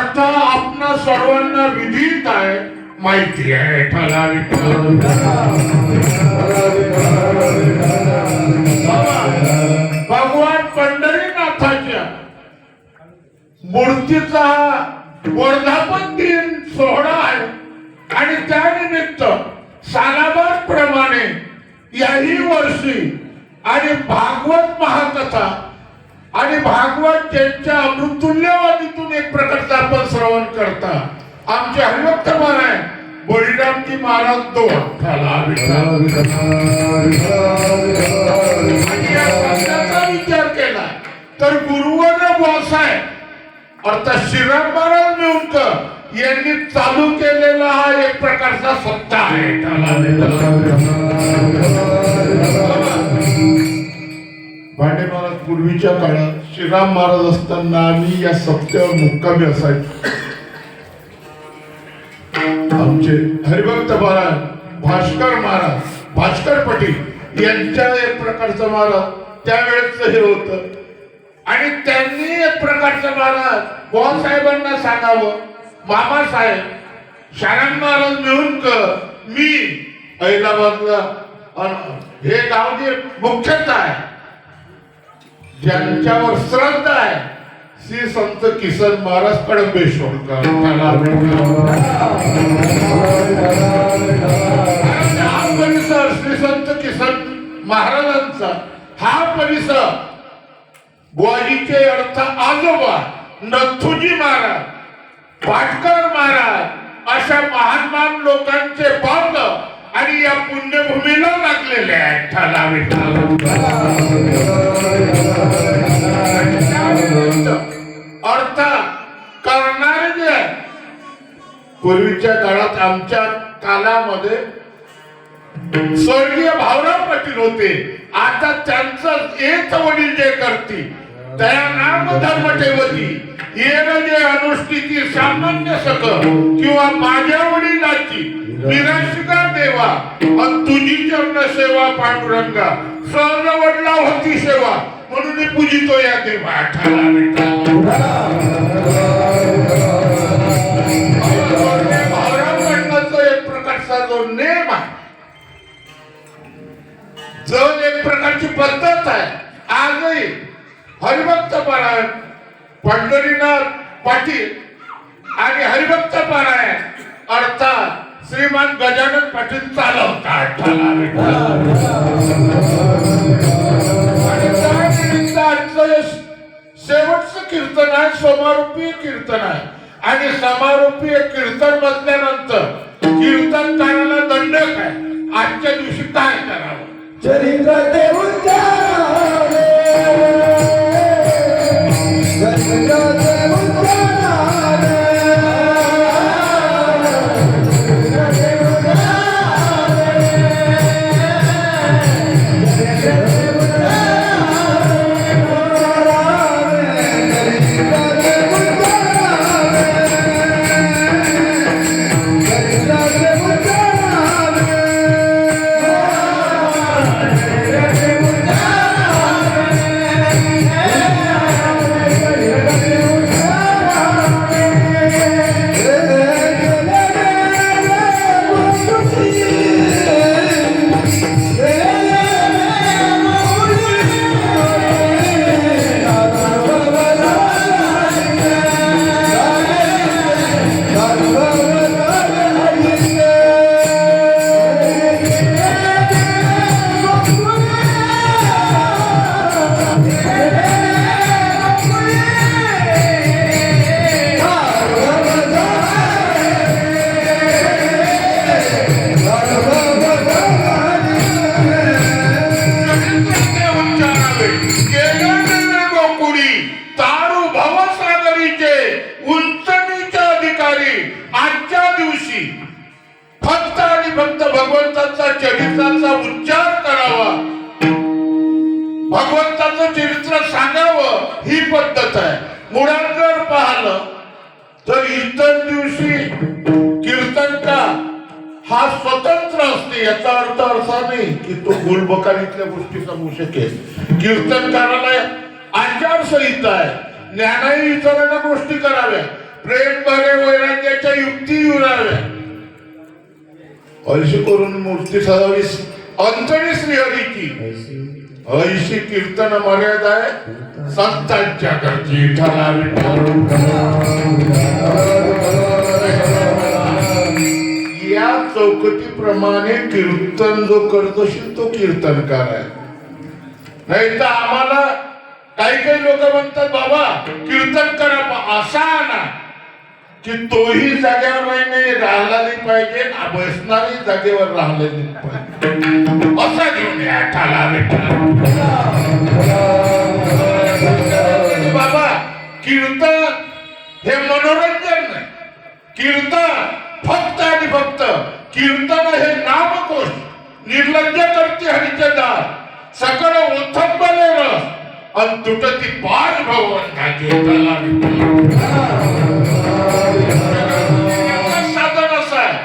अर्थ आपणा सर्वांना विदित आहे, माहिती आहे. विठ्ठला विठ्ठल. भगवान पंढरीनाथाच्या मूर्तीचा वर्धापन दिन सोहळा आहे आणि त्यानिमित्त सालाबाद प्रमाणे याही वर्षी आणि भागवत महाकथा आणि भागवत ज्यांच्या अमृतुल्यवादीतून एक प्रकारचा आपण श्रवण करता. आमचे हरिभक्त महाराज बळीरामजी महाराज दोन आणि या संतांचा विचार केला तर गुरुवर्य बुवासाहेब अर्थात श्रीराम महाराज नेऊनकर यांनी चालू केलेला हा एक प्रकारचा सत्ता आहे. भांडे महाराज पूर्वीच्या काळात श्रीराम महाराज असताना आम्ही या सप्त्यावर मुक्कामी असायचो. आमचे हरिभक्त महाराज भास्कर पटेल यांच्या एक प्रकारचं महाराज त्यावेळेच हे होतं आणि त्यांनी एक प्रकारचं महाराज भाऊसाहेबांना सांगावं, मामासाहेब शाराम महाराज मिळूनकर मी हैदराबादला हे गाव जे मुख्यतः आहे ज्यांच्यावर श्रद्धा आहे श्री संत किसन महाराज कडंबेश्वरकर. हा परिसर श्री संत किसन महाराजांचा हा परिसर बुवाजीचे अर्थ आजोबा नथुजी महाराज पाटकर महाराज अशा महान लोकांचे बांध आणि या पुण्यभूमीला लागलेले आहेत. अर्थात करणारे जे पूर्वीच्या काळात आमच्या कालामध्ये स्वर्गीय भाऊराव पाटील होते. आता त्यांचं एक वडील जे करती त्या नाम धर्म ठेवती येण जे अनुष्ठिती सामान्य सख किंवा माझ्या वडिलाची निराशिका देवा आणि तुझी चरण सेवा पांडुरंगा सर्व वडला होती सेवा म्हणून मी पूजितो या देवा. भाऊराव पाटलाचा एक प्रकारचा जो नेम आहे जो एक प्रकारची पद्धत आहे आजही हरिभक्त पारायण पंढरीनाथ पाटील आणि हरिभक्त पारायण अर्थात श्रीमान गजानन पाटील चालवतात. शेवटचं कीर्तन आहे समारोपीय कीर्तन आहे आणि समारोपीय कीर्तन बसल्यानंतर कीर्तनकाराला दंडक आहे. आजच्या दिवशी काय करावं चरित्र चरित्राचा उच्चार करावा भगवंताचं चरित्र सांगावं ही पद्धत आहे. मुळात जर पाहिलं तर इतर दिवशी कीर्तनका हा स्वतंत्र असते. याचा अर्थ असा नाही की तो गुलबकारीतल्या गोष्टी सांगू शकेल. कीर्तनकाराला आचारसंहिता आहे, ज्ञानाही इतरांना गोष्टी कराव्या प्रेम भरे वैराग्याच्या युक्ती उराव्या अशी करून मूर्ती सजावी अंतरी श्रीहरीची ऐशी कीर्तन मर्यादा आहे संतांच्या घरची या चौकटीप्रमाणे कीर्तन जो करत असेल तो कीर्तनकार आहे. नाही तर आम्हाला काही लोक म्हणतात बाबा कीर्तन करा असा ना की तोही जागेवर नाही राहिला नाही पाहिजे बसणारी जागेवर राहिलं नाही पाहिजे असा घेऊन या बाबा. कीर्तन हे मनोरंजन नाही. कीर्तन फक्त आणि फक्त कीर्तन हे नामकोश निर्लज्ज करते हरिचे दार सकळ ओथंबले रस आणि तुटती पार भगवंताची साधन असं आहे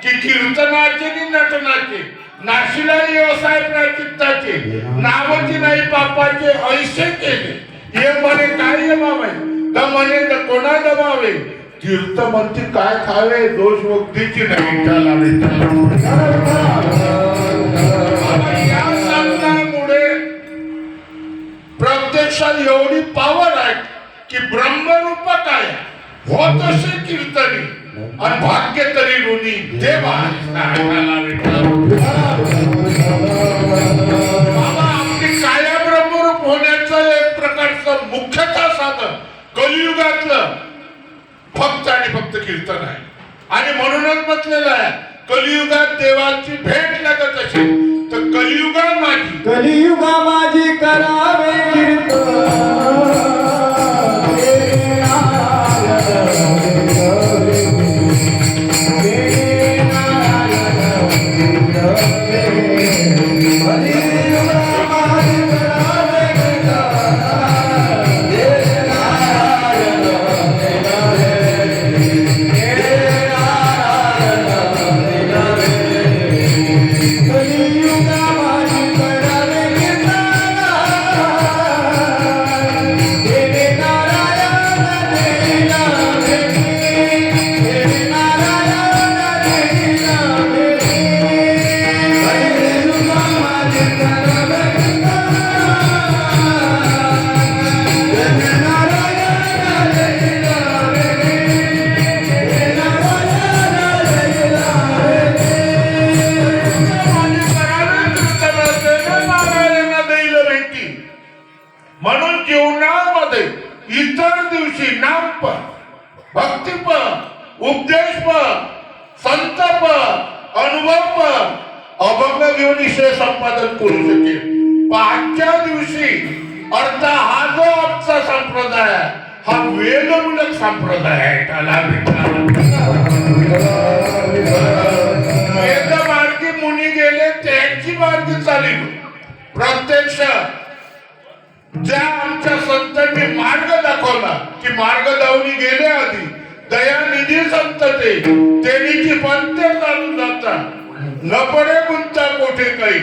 की कीर्तनाचे आणि नटनाचे नाशिलाई व्यवसाय प्राचित्ताचे नावाची नाही पापाचे ऐसे केले हे म्हणे काय जमावे दमने कोणा दबावे तीर्थ म्हणते काय खावे दोष मुक्तीची नाही या साधनामुळे प्रत्यक्षात एवढी पावर आहे की ब्रह्मरूप काय होत असे कीर्तनी आणि भाग्य तरी ऋणी देवा. बाबा आपली काया ब्रह्मरूप होण्याचं एक प्रकारचं मुख्यतः साधन कलियुगातलं फक्त आणि फक्त कीर्तन आहे. आणि म्हणूनच म्हटलेलं आहे कलियुगात देवाची भेट लागत असेल तर कलियुगा माझी करावे कीर्तन. म्हणून जीवनामध्ये इतर दिवशी नामपद भक्तिपद उपदेशपद संतपद अनुभवपद अभंग घेऊन विषय संपादन करू शकेल. आजच्या दिवशी अर्थ हा जो आमचा संप्रदाय आहे हा वेदमूलक संप्रदाय आहे. त्याला वेदमार्गी मुनी गेले त्यांची मार्गी चालली. प्रत्यक्ष ज्या आमच्या संतांनी मार्ग दाखवला की मार्ग दावणी गेले आधी दयानिधी संत ते तेनीची पंथे चालून जातात न पडे गुंता कोठे काही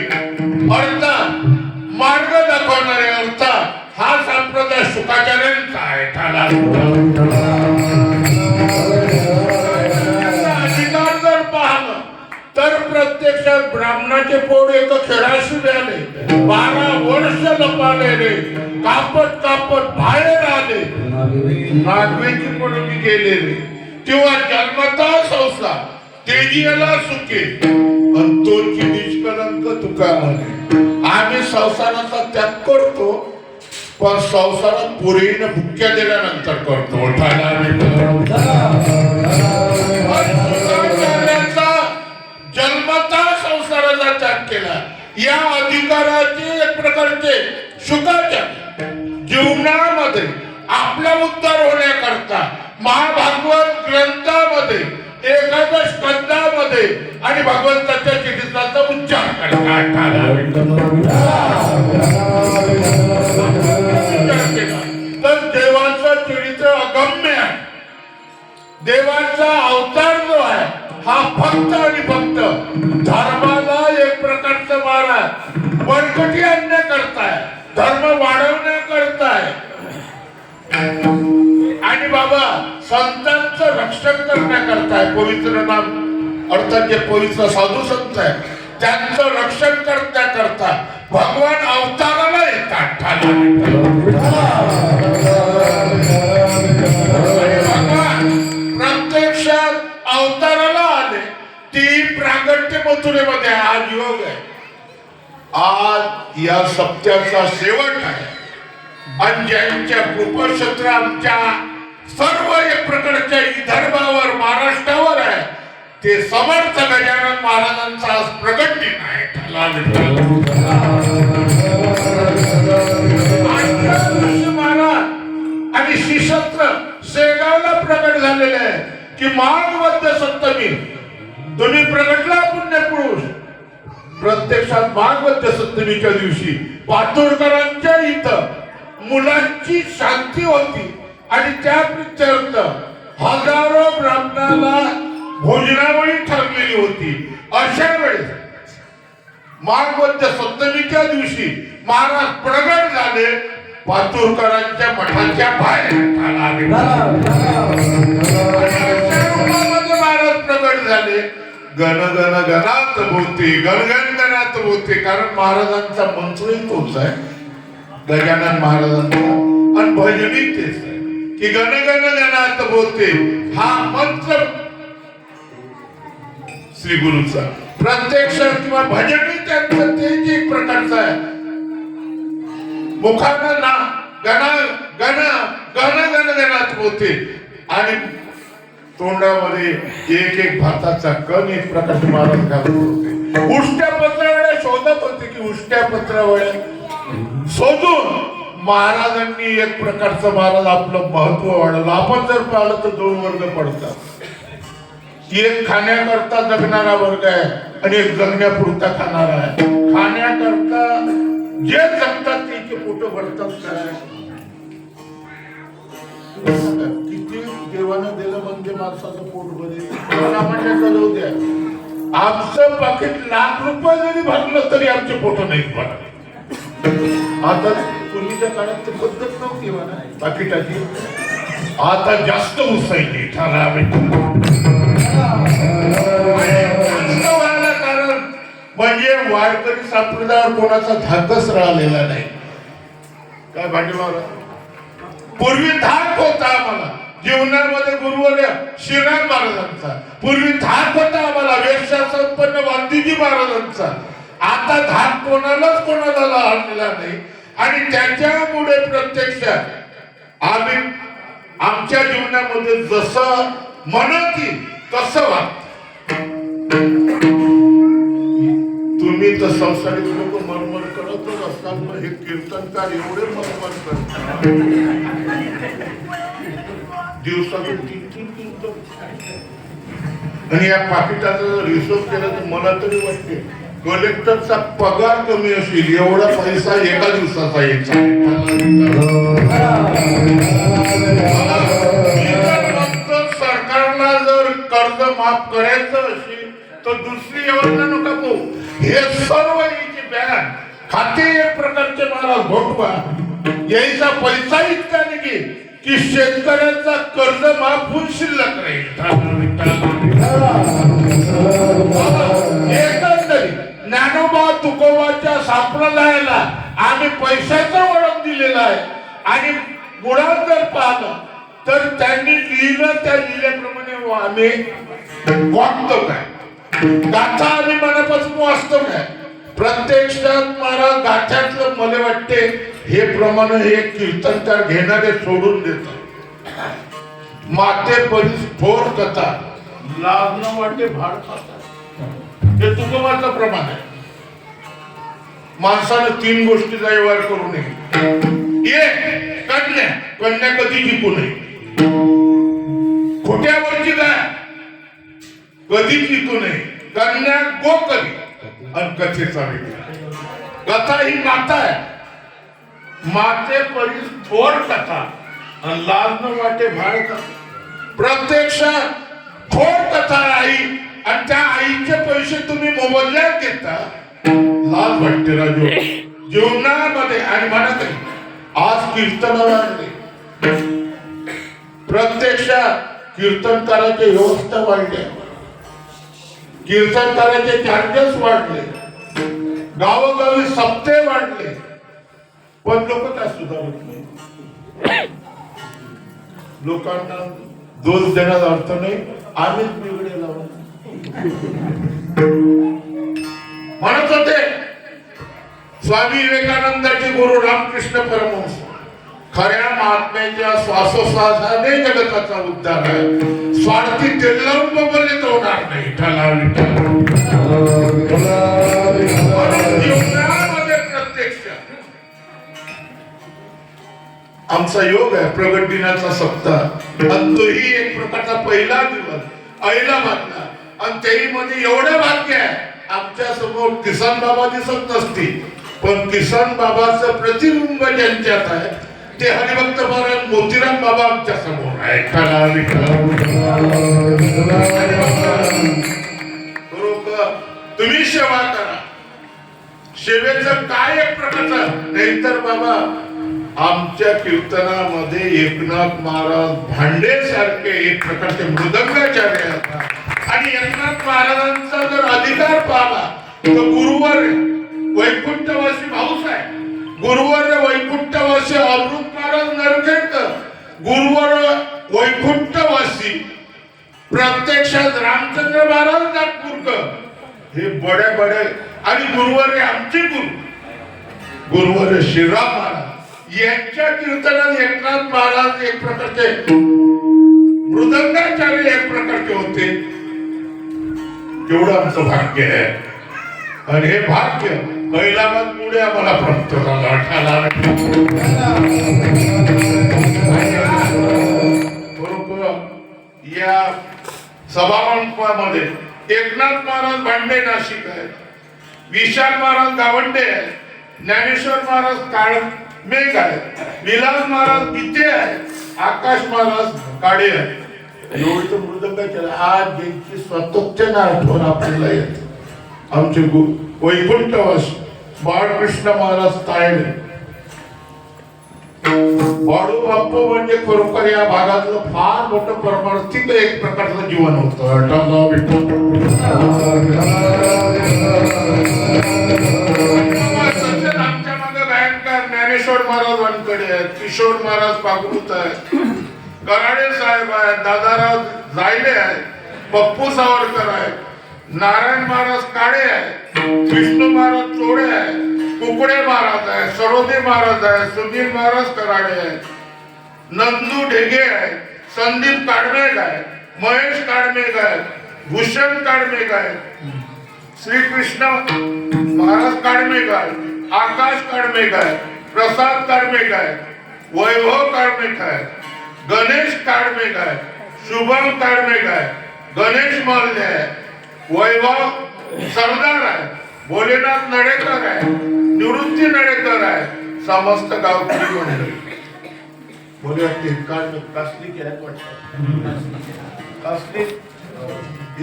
अर्थ मार्ग दाखवणारे अर्थ हा संप्रदाय शुकाचार्यांचा आहे. अधिकार जर पाहलं तर प्रत्यक्षात ब्राह्मणाचे पोट एक खेळाशी झाले 12 वर्ष लपालेले कापत बाहेर आले नागवेची पडून गेलेले किंवा जन्मता संसार तेजीला सुखे अंतोची निष्कलंक तुका म्हणे. आम्ही संसाराचा त्याग करतो पण संसारात पुरेने भुक्या दिल्यानंतर करतो. जन्मता संसाराचा त्याग केला. या अधिकाराचे एक प्रकारचे शुकाचार जीवनामध्ये आपला उद्धार होण्याकरता महाभागवत ग्रंथामध्ये एकादश स्कंदामध्ये आणि भगवंताच्या चरित्राचा उच्चार करतात. तर देवाचं चरित्र अगम्य आहे. देवाचा अवतार जो आहे हा फक्त आणि फक्त धर्माला एक प्रकारचं महाराज बळकटी आणण्या करताय धर्म वाढवण्या करताय. आणि बाबा संतांचं रक्षण करण्याकरता आहे. पवित्र नाम अर्थात जे पवित्र साधू संत आहे त्यांचं रक्षण करण्याकरता भगवान अवताराला येतात. भगवान प्रत्यक्षात अवताराला आले. ती प्रागट्य मथुरेमध्ये आज योग आहे. आज या सप्त्याचा शेवट आहे आणि ज्यांच्या कृपाक्षेत्र आमच्या सर्व एक प्रकारच्या विदर्भावर महाराष्ट्रावर आहे ते समर्थ गजानन महाराजांचा आज प्रगट दिन आहे. महाराज आणि शिशस्त्र शेगावला प्रगट झालेले आहे की माघ मध्य सप्तमी तुम्ही प्रगटला पुण्यपुरुष. प्रत्यक्षात माघ मध्य सप्तमीच्या दिवशी पातुरकरांच्या इथं मुलांची शांती होती आणि त्या प्रित्यर्थ हजारो ब्राह्मणाला भोजनावळी ठरलेली होती. अशा वेळेस माघ मध्य सप्तमीच्या दिवशी महाराज प्रगट झाले पातुरकरांच्या मठाच्या बाहेर. महाराज प्रगट झाले. गण गण गणात बोलते गणगण गणात बोलते. कारण महाराजांचा मंत्रही तोच आहे गजानन महाराजांचा आणि भजनी तेच आहे की गण गण गणात बोलते. हा मंत्र श्री गुरुचा प्रत्यक्ष किंवा भजनी त्यांचं तेच एक प्रकारचं आहे. मुखानं ना गण गण गण गण गणात बोलते आणि तोंडामध्ये एक एक भाताचा कण एक प्रकाश महाराज घालत होते. उष्ट्या पत्रावळ्या शोधत होते की उष्ट्या पत्रावळ्या शोधून महाराजांनी एक प्रकारचं महाराज आपलं महत्व वाढवलं. आपण जर पाहिलं तर दोन वर्ग पडतात. एक खाण्याकरता जगणारा वर्ग आहे आणि एक जगण्यापुरता खाणारा आहे. खाण्याकरता जे जगतात त्याचे पोट भरतात काय किती देवानं दिलं म्हणजे माणसाचं पोट भरेल. जाऊ द्या आमचं पाकिट ₹1,00,000 जरी भरलं तरी आमचे पोट नाही भरले. आता पूर्वीच्या काळात ते पद्धत नव्हती म्हणा पाकिटाची. आता जास्त उसायची कारण म्हणजे वारकरी संप्रदायावर कोणाचा धाकच राहिलेला नाही. काय भांडीवाला पूर्वी धाक होता आम्हाला जीवनामध्ये गुरुवर्य श्रीराम महाराजांचा. पूर्वी धाक होता आम्हाला वेश्या संपन्न गांधीजी महाराजांचा. आता धाक कोणाला आणलेला नाही आणि त्याच्यामुळे प्रत्यक्षात आम्ही आमच्या जीवनामध्ये जसं म्हणत तसं वागतो. तुम्ही तर संसारिक लोक मरमर करतच असतात पण हे कीर्तनकार एवढे मरमर करतात दिवसातून 3-3 कीर्तन. आणि या पाकिटाचा जर हिशोब केला तर मला तरी वाटते कलेक्टरचा पगार कमी असेल एवढा पैसा एका दिवसाचा यायचा. सरकारला जर कर्ज माफ करायचं असेल तर दुसरी योजना नका पाहू. हे सर्व याची बँक खाते एक प्रकारचे महाराज घोटवा यायचा पैसा इतका निघेल की शेतकऱ्यांचा कर्ज माफ होऊन शिल्लक राहील. ज्ञानोबा तुकोबाच्या संप्रदायाला आम्ही पैशाचं वळण दिलेलं आहे आणि मुळात जर पाहलं तर त्यांनी लिहिलं त्या लिहिल्याप्रमाणे आम्ही वागतो काय गाथा आम्ही मनापासून वाचतो काय. प्रत्यक्षात महाराज गाथ्यातलं मला वाटते हे प्रमाण हे कीर्तनकार घेणारे सोडून देतात. माते परीस थोर कथा लाजणं वाटे भाड खातात. हे तुकोबाचं प्रमाण आहे. माणसानं 3 गोष्टीचा व्यवहार करू नये. एक कन्या कधी जिंकू नये. खोट्यावरची गाय कधी जिंकू नये. कन्या गो कधी आणि कथेचा कथा ही माता आहे. माते परीस थोर कथा आणि लाजणं वाटे भाड कथा. प्रत्यक्षात थोर कथा आई आणि त्या आईचे पैसे तुम्ही मोबदल्यात घेता लाज वाटते राजू जीवनामध्ये. आणि म्हणत आज कीर्तनाला प्रत्यक्षात कीर्तनकाराची व्यवस्था वाढली, कीर्तनकाराचे चार्जेस वाढले, गावोगावी सप्ते वाढले, पण लोक काय सुधारत नाही. लोकांना दोष देण्याचा अर्थ नाही, आम्हीच बिघडे लावून म्हणत होते. स्वामी विवेकानंदाचे गुरु रामकृष्ण परमहंस, खऱ्या महात्म्याच्या श्वासोश्वासाने जगताचा उद्धार आहे. स्वार्थी तेल लावून बबलीत होणार नाही. जीवनामध्ये प्रत्यक्ष आमचा योग आहे प्रगट दिनाचा सप्ताह, आणि तोही एक प्रकारचा पहिला दिवस आईला बांधला. आणि त्याही मध्ये एवढं भाग्य आहे, आमच्या समोर किसन बाबा दिसत नसतील, पण किसन बाबाचं प्रतिबिंब ज्यांच्यात आहे ते हरिभक्त महाराज मोतीराम बाबा आमच्या समोर आहे. बरोबर, तुम्ही सेवा करा. सेवेचं काय एक प्रकारचं नाही तर बाबा आमच्या कीर्तनामध्ये एकनाथ महाराज भांडे सारखे एक प्रकारचे मृदंगाचार्य आहेत. आणि एकनाथ महाराजांचा जर अधिकार पाहिला तर गुरुवर वैकुंठवासी भाऊसाहेब, गुरुवर वैकुंठवासी अमृत महाराज नरखेडकर, गुरुवर वैकुंठवासी प्रत्यक्षात रामचंद्र महाराज नागपूरकर, हे बडे बडे. आणि गुरुवर आमचे गुरुवर श्रीराम महाराज, यांच्या कीर्तनात एकनाथ महाराज एक प्रकारचे मृदंगाचार्य एक प्रकारचे होते. केवढं आमचं भाग्य आहे. आणि हे भाग्य कैलाबाद मुळे आम्हाला प्राप्त झालं. बरोबर, या सभामंडपामध्ये एकनाथ महाराज भांडे नाशिक आहेत, विशाल महाराज गावंडे आहेत, ज्ञानेश्वर महाराज काळमेघ आहेत, विलास महाराज गीते आहेत, आकाश महाराज काळे आहेत. एवढी तर मृदंगाचे आज ज्यांची स्वतःच्या आठवण आपल्याला येते आमचे वैकुंठवासी बाळकृष्ण महाराज तायडे. बाळू बाप्पू म्हणजे खरोखर या भागातलं फार मोठं परमार्थिक एक प्रकारचं जीवन होतं. आमच्या मागे गायनकार ज्ञानेश्वर महाराज वानकडे आहेत, किशोर महाराज पागरूत आहेत, कराडे साहेब आहेत, दादाराव जायले आहेत, पप्पू सावरकर आहेत, नारायण महाराज काळे आहेत, विष्णू महाराज चोडे आहेत, कुकडे महाराज आहेत, सरोदे महाराज आहेत, सुधीर महाराज कराडे आहेत, नंदू ढेगे आहेत, संदीप काडमेघ आहेत, महेश काडमेघ आहेत, भूषण काडमेघ आहेत, श्रीकृष्ण महाराज काडमेघ आहेत, आकाश काडमेघ आहेत, प्रसाद काडमेघ आहेत, वैभव काडमेघ आहेत, गणेश काडमेघ आहेत, शुभम काडमेघ आहेत, गणेश मल्ले आहेत, वैभव सरदार आहे, भोलेनाथ नडेकर आहे, निवृत्ती नडेकर आहे, समस्त गावकरी मंडळी. बोले वाटते कासली केल्यात वाटतं, कासली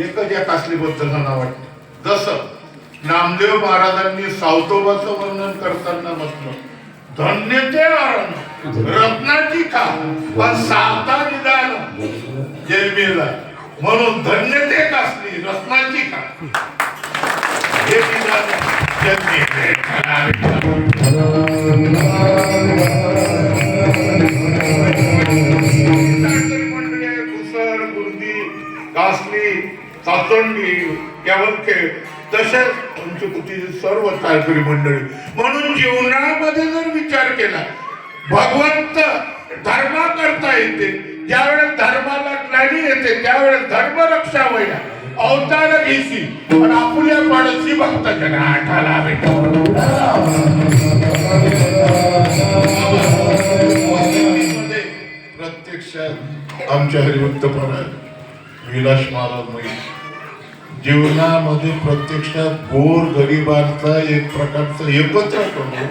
एकच या कासली बद्दल मला वाटतं. जसं नामदेव महाराजांनी सावतोबाचं वर्णन करताना म्हटलं, धन्य ते अरण रत्नाची खा पण सावता निदान जन्मेला, म्हणून धन्य ते कासली रत्नाची खा हे निदान जन्मेले. घुसर गुर्दी कासली सातोंडी केवलखेड तसेच पंचकुटीची सर्व तारकरी मंडळी. म्हणून जीवनामध्ये जर विचार केला भगवंत धर्मा करता येते, ज्यावेळेस धर्माला ग्लानी येते त्यावेळेस धर्म रक्षा वया अवतार घेसी पण आपुल्या पाडसी भक्ताच्या नाठाला प्रत्यक्षात आमच्या हरिभक्त विलास महाराज जीवनामध्ये प्रत्यक्षात गोर गरिबांचा एक प्रकारचं एकत्र करून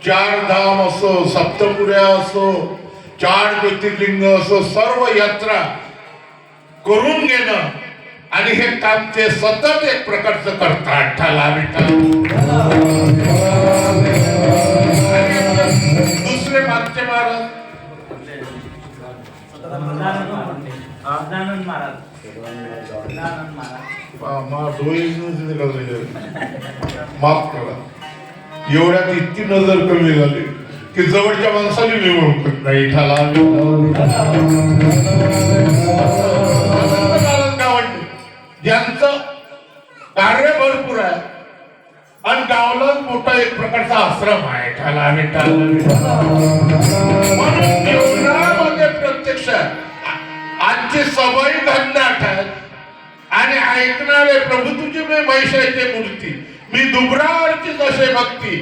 चार धाम असो, सप्तपुऱ्या असो, चार ज्योतिर्लिंग असो, सर्व यात्रा करून घेणं आणि हे काम ते सतत एक प्रकारचं करतात. दुसरे मागचे महाराज दानंद महाराज. माफ करा, एवढ्यात इतकी नजर कमी झाली की जवळच्या माणसाने मी ओळखत नाही. ज्यांचं कार्य भरपूर आहे आणि गावालाच मोठा एक प्रकारचा आश्रम आहे. म्हणून जीवनामध्ये प्रत्यक्ष आजची सवय घडणार आणि ऐकणारे प्रभू तुझी मी महिषाची मूर्ती, मी दुबरावरची जसे भक्ती,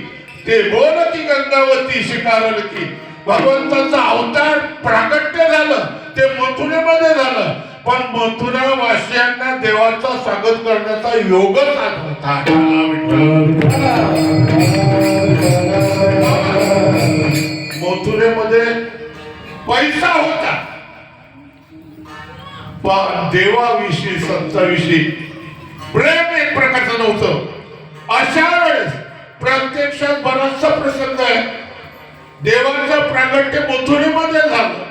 ते बोलती गंगावती शिकारवती. भगवंताचा अवतार प्राकट्य झालं ते मथुरेमध्ये झालं, पण मथुरा वासियांना देवाचं स्वागत करण्याचा योगच होता. मथुरेमध्ये पैसा होता, पण देवाविषयी संताविषयी प्रेम एक प्रकारचं नव्हतं. अशा वेळेस प्रत्यक्षात बराचसा प्रसंग आहे. देवाचं प्रागट्य मथुरेमध्ये झालं.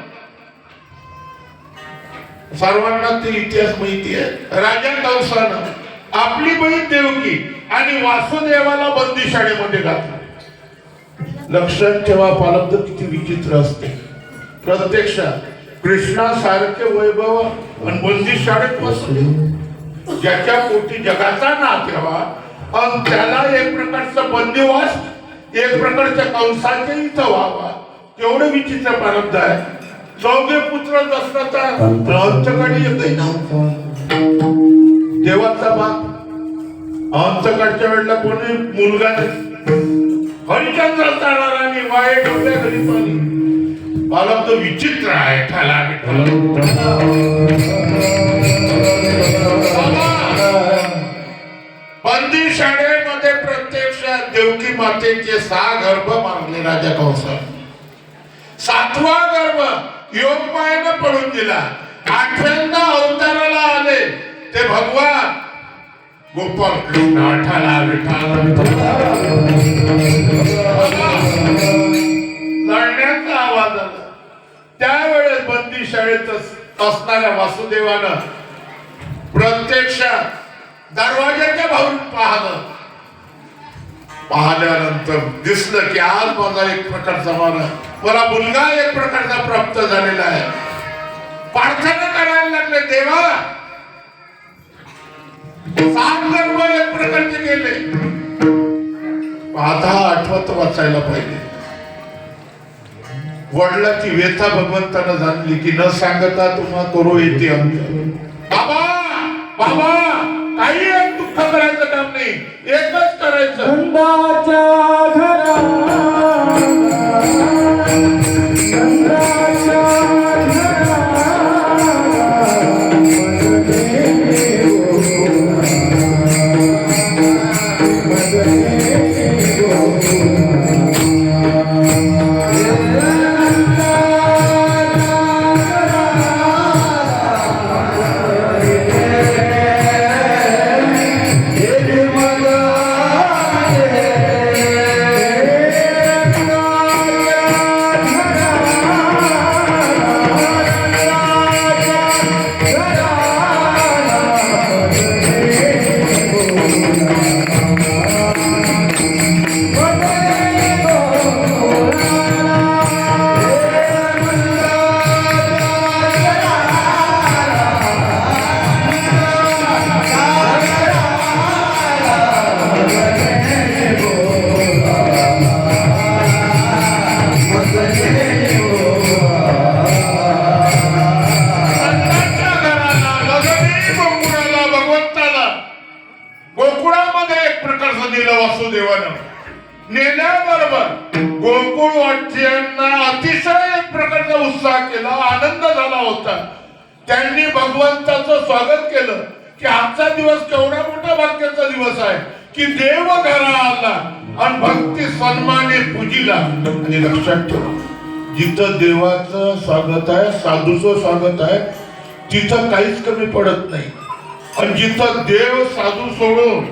सर्वांना ते इतिहास माहिती आहे. राजा कंसानं आपली बहीण देवकी आणि वासुदेवाला बंदीशाळेमध्ये घातलं. लक्षात ठेवा, प्रारब्ध किती विचित्र असते. प्रत्यक्षात कृष्णासारखे वैभव आणि बंदीशाळेत बसले. ज्याच्या पोटी जगाचा नाथ ठेवा आणि त्याला एक प्रकारचा बंदिवास, एक प्रकारच्या कंसाच्या इथं व्हावा, केवढं विचित्र प्रारब्ध आहे. चौघे पुत्रच असताना अंतकडे येतही नव्हतं. देवाचा बाप अंतकडच्या वेळेला कोणी मुलगा नाही. हरिचंद्र आणि वाईट डोक्या घरी पाणी. प्रारब्ध विचित्र आहे. बंदी शाळेमध्ये प्रत्यक्षात देवकी मातेचे 6 गर्भ मारले राजा कंस. 7वा गर्भ योगमायेनं पडून दिला. 8व्यांदा अवताराला आले ते भगवान गोपाळ कृष्ण. लढण्याचा आवाज आला. त्यावेळेस बंदी शाळेत असणाऱ्या वासुदेवानं प्रत्यक्षात दरवाजाच्या बाहेरून पाहिल्यानंतर दिसलं की आज माझा एक प्रकारचा मला मुलगा एक प्रकारचा प्राप्त झालेला आहे. प्रार्थना करायला लागले, देवा 7 गर्भ एक प्रकारचे गेले. आता 8वात वाचायला पाहिजे. वडिलाची व्यथा भगवंतानं जाणली की न सांगता तुम्हा करू येते आमच्या. बाबा बाबा काही एक दुःख करायचं काम नाही, एकच करायचं. नेल्याबरोबर गोकुळ वासियांना अतिशय एक प्रकारचा उत्साह केला, आनंद झाला होता. त्यांनी भगवंताचं स्वागत केलं की आजचा दिवस केवढा मोठा भाग्याचा दिवस आहे की देव घरा आला आणि भक्ती सन्माने पूजिला. आणि लक्षात ठेवा, जिथं देवाचं स्वागत आहे, साधूचं स्वागत आहे, तिथं काहीच कमी पडत नाही. आणि जिथं देव साधू सोडून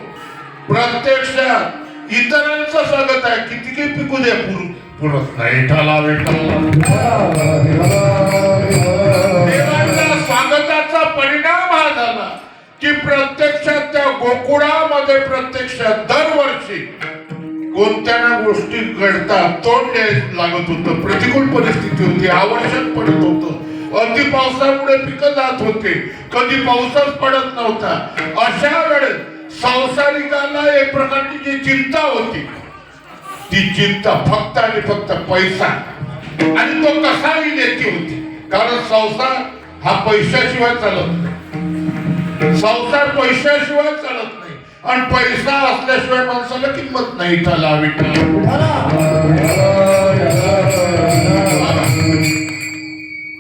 प्रत्यक्षात इतरांचं स्वागत आहे, किती काही पिकू द्या पुरत नाही. की प्रत्यक्षात त्या गोकुळामध्ये प्रत्यक्षात दरवर्षी कोणत्या ना गोष्टी घडतात, तोंड द्यायला लागत होतं, प्रतिकूल परिस्थिती होती, आवश्यक पडत होतं, अति पावसामुळे पिकं जात होते, कधी पाऊसच पडत नव्हता. अशा वेळेस संसारिकाला एक प्रकारची जी चिंता होती, ती चिंता फक्त आणि फक्त पैसा, आणि तो कसाही नेती होती. कारण संसार हा पैशाशिवाय चालत नाही, संसार पैशाशिवाय चालत नाही, आणि पैसा असल्याशिवाय माणसाला किंमत नाही. त्याला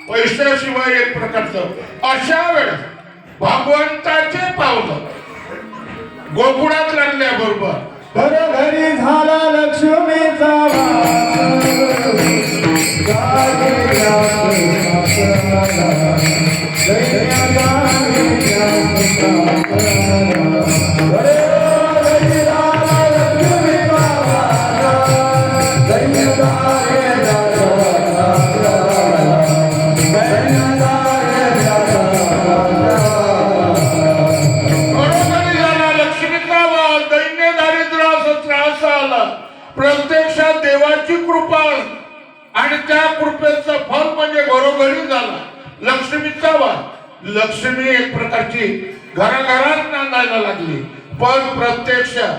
पैशाशिवाय एक प्रकारचं. अशा वेळेस भगवंताचे पावलं गोकुळात लागल्याबरोबर घरी झाला लक्ष्मीचा प्रत्यक्षात देवाची कृपा आणि त्या कृपेचं फल म्हणजे घरोघरी झाला लक्ष्मीचा वाद. लक्ष्मी एक प्रकारची घराघरात नांदायला लागली, पण प्रत्यक्षात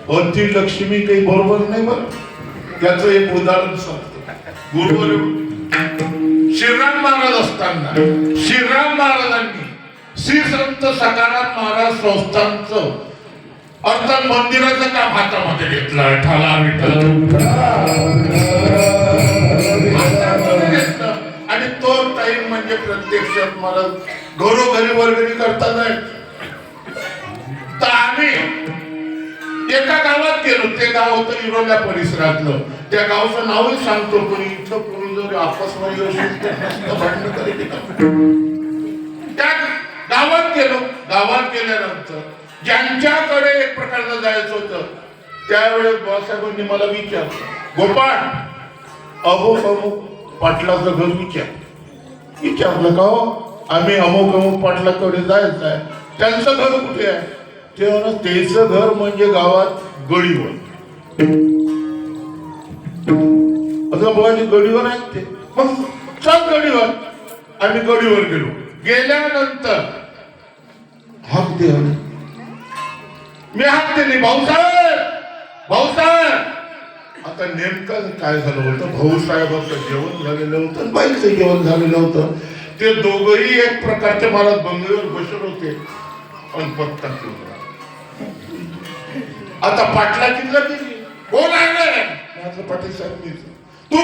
होती लक्ष्मी काही बरोबर नाही. बरं, त्याचं एक उदाहरण सांगतो. गुरुवर श्रीराम महाराज असताना श्रीराम महाराजांनी श्री संत सकाराम महाराज संस्थानचं अर्थात मंदिराचं काम हातामध्ये घेतलं. ठाला विठ्ठल आणि तो टाइम म्हणजे प्रत्यक्षात मला घरोघरी वर्गणी करता नाही. तर आम्ही एका गावात गेलो. ते गाव होतं इरोल्या परिसरातलं. त्या गावचं नावही सांगतो, पण इथं कोणी जर आपसमध्ये असेल तर भांडण करेल. त्या गावात गेलो. गावात गेल्यानंतर ज्यांच्याकडे एक प्रकारचं जायचं होतं त्यावेळेस बाबासाहेबांनी मला विचारलं, गोपाळ अमुक पाटलाचं घर विचारलं का हो? आम्ही अमुक पाटलाकडे जायचं आहे. त्यांचं घर कुठे आहे? ते म्हणा त्याचं घर म्हणजे गावात गडीवर. असं बोलायची गडीवर आहे ते. मग चल गडीवर. आम्ही गडीवर गेलो. गेल्यानंतर हाक दे. मी हाक दिली, भाऊसाहेब भाऊसाहेब. आता नेमकं काय झालं होतं, भाऊसाहेबांचं जेवण झालेलं होतं, बाईचं जेवण झालेलं होतं. ते दोघही एक प्रकारचे मला बंगल्यावर बसत होते, पण पत्ता केला. आता पाटलाची गेली. कोण आहे? पाटील साहेब. तू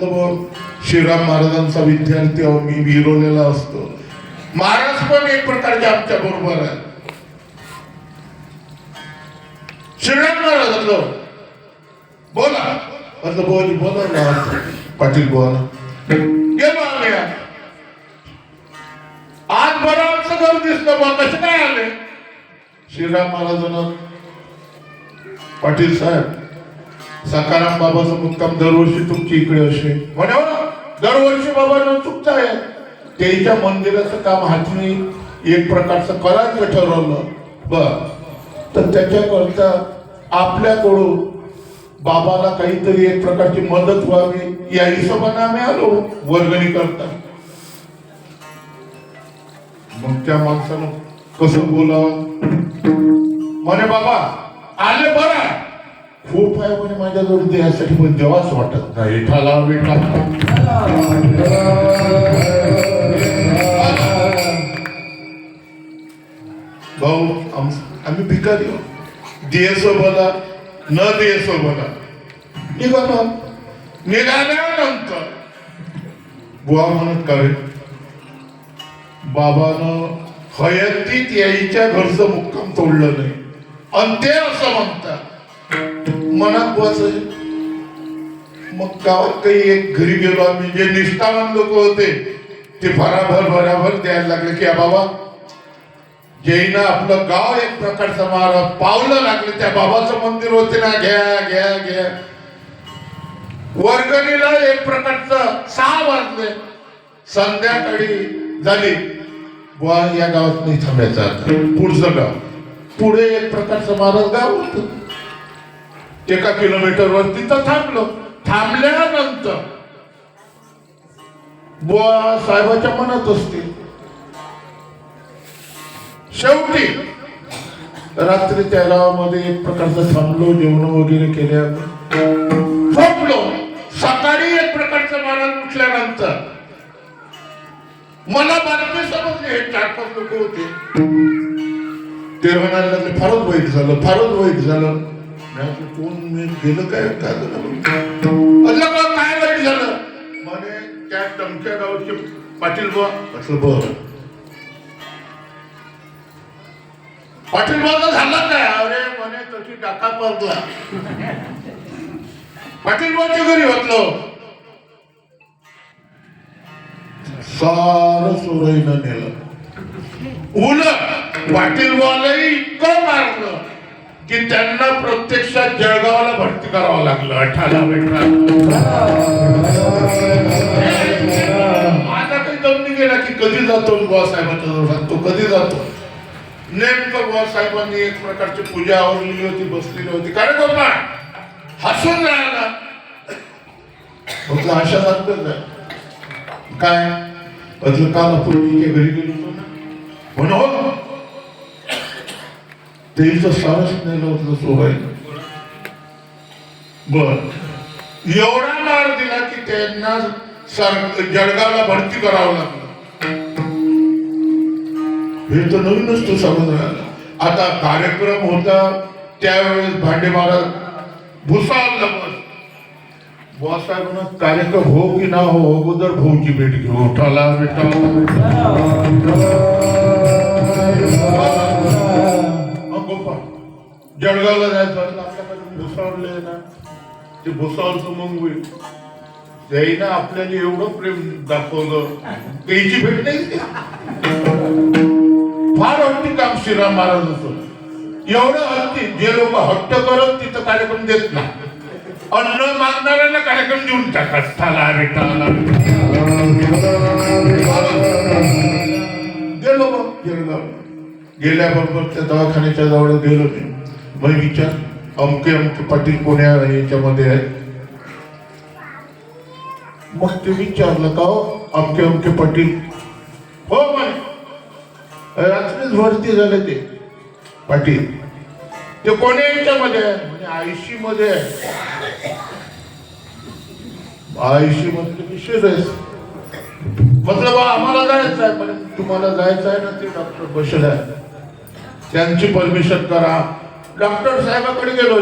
कोण? श्रीराम महाराजांचा विद्यार्थी आहो मी, विरोलेला असतो. महाराज पण एक प्रकारचे आमच्या बरोबर आहे. श्रीराम महाराज बोला. बोला पाटील बोला. गेलो आम्ही. आज बरं आमचं घर दिसलं बा. कसं काय आले? श्रीराम महाराजांना पाटील साहेब सकाराम बाबाचा मुक्काम दरवर्षी तुमची इकडे असे म्हणे. दरवर्षी बाबांना चुकता आहे. त्याच्या मंदिराचं काम हातनी एक प्रकारचं करायचं ठरवलं. बर, तर त्याच्याकरता आपल्याकडून बाबाला काहीतरी एक प्रकारची मदत व्हावी या हिशोबाने आम्ही आलो वर्गणी करता. मग त्या माणसानं कसं बोलावं म्हणे, बाबा आले बरं खूप आहे म्हणे माझ्याजवळ द्यायसाठी, पण जेव्हाच वाटत नाही. ठाला भाऊ आम्ही भिकारी आहोत. देसो बोला न देसो बोला. निघाल्यानंतर बुवा म्हणत काय बाबानं हयातीत यायच्या घरचं मुक्काम तोडलं नाही, आणि ते असं म्हणतात मनात बुवाच. मग गावात काही एक घरी गेलो आम्ही. जे निष्ठावान लोक होते ते भराभर द्यायला लागले की बाबा जैना आपलं गाव एक प्रकारचं महाराज पावलं लागले. त्या बाबाचं मंदिर होते ना, घ्या घ्या घ्या. वर्गणीला एक प्रकारचं 6 वाजले. संध्याकाळी झाली. बुवा या गावात नाही थांबायचं आता, पुढचं गाव. पुढे एक प्रकारचं महाराज गाव होतं. एका किलोमीटरवर तिथं थांबलो. थांबल्यानंतर बुवा साहेबाच्या मनात असते. शेवटी रात्री त्या गावामध्ये एक प्रकारचं थांबलो, जेवण वगैरे केले, झोपलो. सकाळी एक प्रकारचं महाराज उठल्यानंतर मला बातमी समजली. हे 4-5 लोक होते. ते म्हणाले फारच वाईट झालं, फारच वाईट झालं. कोण मी गेलं काय झालं, काय वाईट झालं म्हणे. त्या टमक्या गावचे पाटील बुवा. म्हटलं बरं पाटील बुवा झालं काय? अरे म्हणे तशी टाका पडला. पाटील बुवाच्या घरी होतलो. सारं सोडईनं नेलं. उलट पाटील बुवालाही इतकं मारलं की त्यांना प्रत्यक्षात जळगावला भरती करावं लागलं. 18 माझा काही दम नाही गेला की कधी जातो बुवासाहेबांच्या जवळ, तो कधी जातो. नेमकं बुवासाहेबांनी एक प्रकारची पूजा आवरलेली होती, बसलेली होती. काय रे बाबा हसून राहिला. म्हटलं अशा सारखंच आहे काय? म्हटलं काल पूर्वीच्या घरी गेलो होतो ना. म्हण हो तेच सारच नाही होतं सोडायला. बर एवढा मार दिला की त्यांना जळगावला भरती करावं लागलं. हे तर नवीनच तो समज राहिला. आता कार्यक्रम होता त्यावेळेस भांडे महाराज भुसावळला बस. बुवासाहेबांना कार्यक्रम हो की ना हो अगोदर भाऊची भेट घेऊ. उठाला बेटा जळगावला जायचं आपल्याकडे भुसावळले ना. ते भुसावळचं मग होईल त्याही ना आपल्याला एवढं प्रेम दाखवलं. त्याची भेट नाही. फार हट्टी काम श्रीराम महाराज होतं. एवढं हट्टी जे लोक हट्ट करत तिथं कार्यक्रम देत नाही. अन्न मागणाऱ्यांना कार्यक्रम देऊन टाकत. गेलो जळगाव. गेल्याबरोबर त्या दवाखान्याच्या जवळ गेलो मी. मग विचार अमके अमके पाटील कोण्या याच्यामध्ये आहेत. मग ते विचारलं का हो अमके अमके पाटील? हो म्हणे रात्रीच भरती झाले ते पाटील. ते कोण्या याच्यामध्ये आहे म्हणजे 80 मध्ये आहे. 80 मध्ये विषय म्हटलं बा आम्हाला जायचं आहे. पण तुम्हाला जायचं आहे ना ते डॉक्टर बसले त्यांची परमिशन करा. डॉक्टर साहेबाकडे गेलो.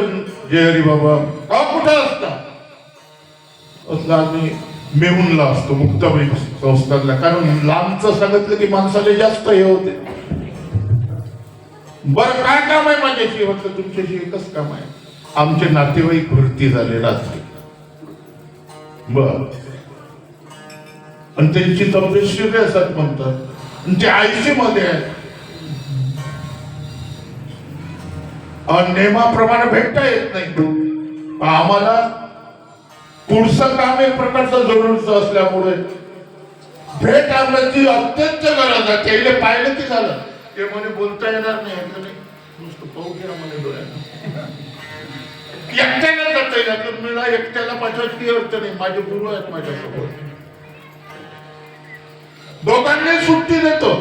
जय हरी बाबा का कुठं असता? असलं आम्ही मेहूनला असतो मुक्ताबाई संस्थानला. कारण लांबचं सांगितलं की माणसाला जास्त हे होते. बरं काय काम आहे माझ्याशी? म्हटलं तुमच्याशी एकच काम आहे. आमचे नातेवाईक भरती झाले रात्री. बर आणि त्यांची तब्येत सिरियस आहेत म्हणतात. ते 80 मध्ये आहेत. नेमाप्रमाणे भेटता येत नाही. आम्हाला पुढचं काम एक प्रकारचं जरूरचं असल्यामुळे भेट आणण्याची अत्यंत गरज आहे. त्याला पाहिलं की झालं. ते म्हणे बोलता येणार नाही. नुसतं पाहू घ्या म्हणे डोळ्यानं. एकट्याला जाता येईल. मला एकट्याला पाठवायची अर्थ नाही. माझे गुरु आहेत माझ्यासोबत. दोघांनी सुट्टी देतो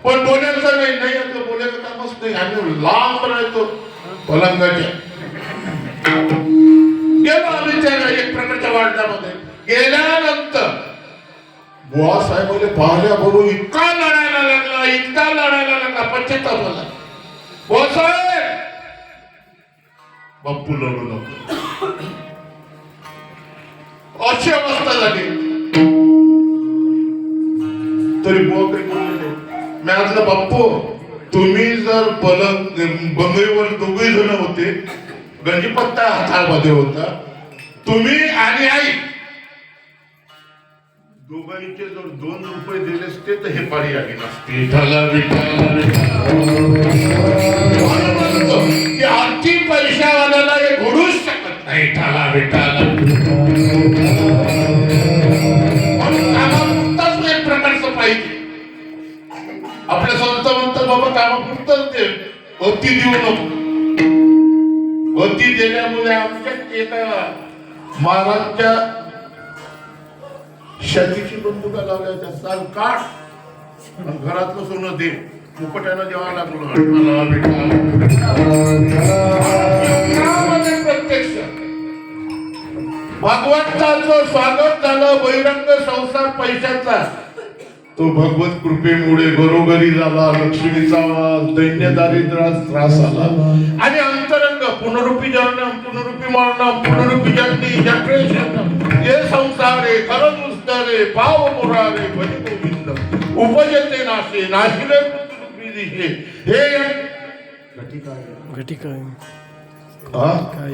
पण बोलायचं नाही. नाही आपलं बोलायचं कामच नाही. आम्ही लांब राहतो पलंगाच्या. गेलो आम्ही त्या एक प्रकारच्या वार्डामध्ये. गेल्यानंतर बुवा साहेबांनी पाहिल्याबरोबर इतका लढायला लागला, इतका लढायला लागला. पश्चाताप झाला. बुवा साहेब बाप्पू लढू नको अशी अवस्था झाली. तरी बुवा काही बोलले नाही. मी म्हटलं बाप्पू तुम्ही जर पलंग बंगईवर दोघे जण होते. गंजीपत्ता हातामध्ये होता. तुम्ही आणि आई दोघांचे जर 2 रुपये दिले असते तर हे पारी आली नसते. की अति पैशावाल्याला हे घडूच शकत नाही. ठाला विठाला म्हणून कामापुरताच एक प्रकारचं पाहिजे. आपल्या गती देऊ नको. गती देण्यामुळे आमच्या एका महाराजच्या शेतीची बंदुका लावल्या त्या साल काढ आणि घरातलं सोनं दे मुकट्यानं द्यावा लागलो. प्रत्यक्ष भगवंताचं स्वागत झालं. बहिरंग संसार पैशाचा तो भगवत कृपेमुळे घरोघरी झाला. लक्ष्मीचा दैन्य दारिद्र्यास त्रास आला आणि अंतरंग पुनरुपी जन्म पुनरुपी मरण पुनरुपी जन्मी जन्म हे संसारे खरंच उस्तारे पाव मोरारे बली गोविंद उपजते नाशे नाशिले पृथ्वी दिशे. हे घटिका काय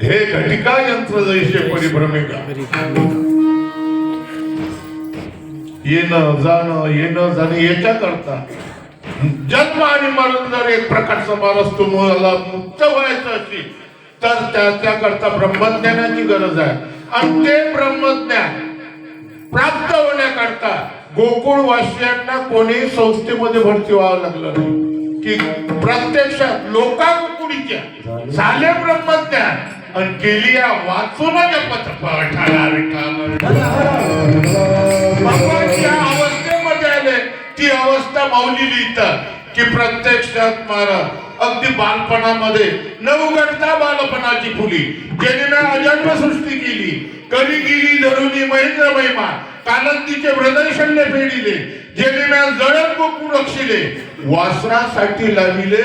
हे घटिका यंत्र जैसे परिभ्रमिका. येणं जाणं याच्या करता जन्म आणि मरण जर एक प्रकारचा माणूस तुम्हाला मुक्त व्हायचं असेल तर त्याच्या करता ब्रह्मज्ञानाची गरज आहे. आणि ते ब्रह्मज्ञान प्राप्त होण्याकरता गोकुळवासियांना कोणी संस्थेमध्ये भरती व्हावं लागलं नाही की प्रत्यक्षात लोका गोकुळीच्या झाले ब्रह्मज्ञान आणि केली वाचून भगवानच्या अवस्थेमध्ये आले. ती अवस्था माऊली लिहितात की प्रत्यक्षात महाराज अगदी बालपणामध्ये न उघडता बालपणाची फुली ज्याने अजन्म सृष्टी केली कधी गेली धरुणी महेंद्र महिमा कालंतीचे हृदय शल्य फेडिले ज्याने जळत गोकुळ रक्षिले वासरासाठी लाविले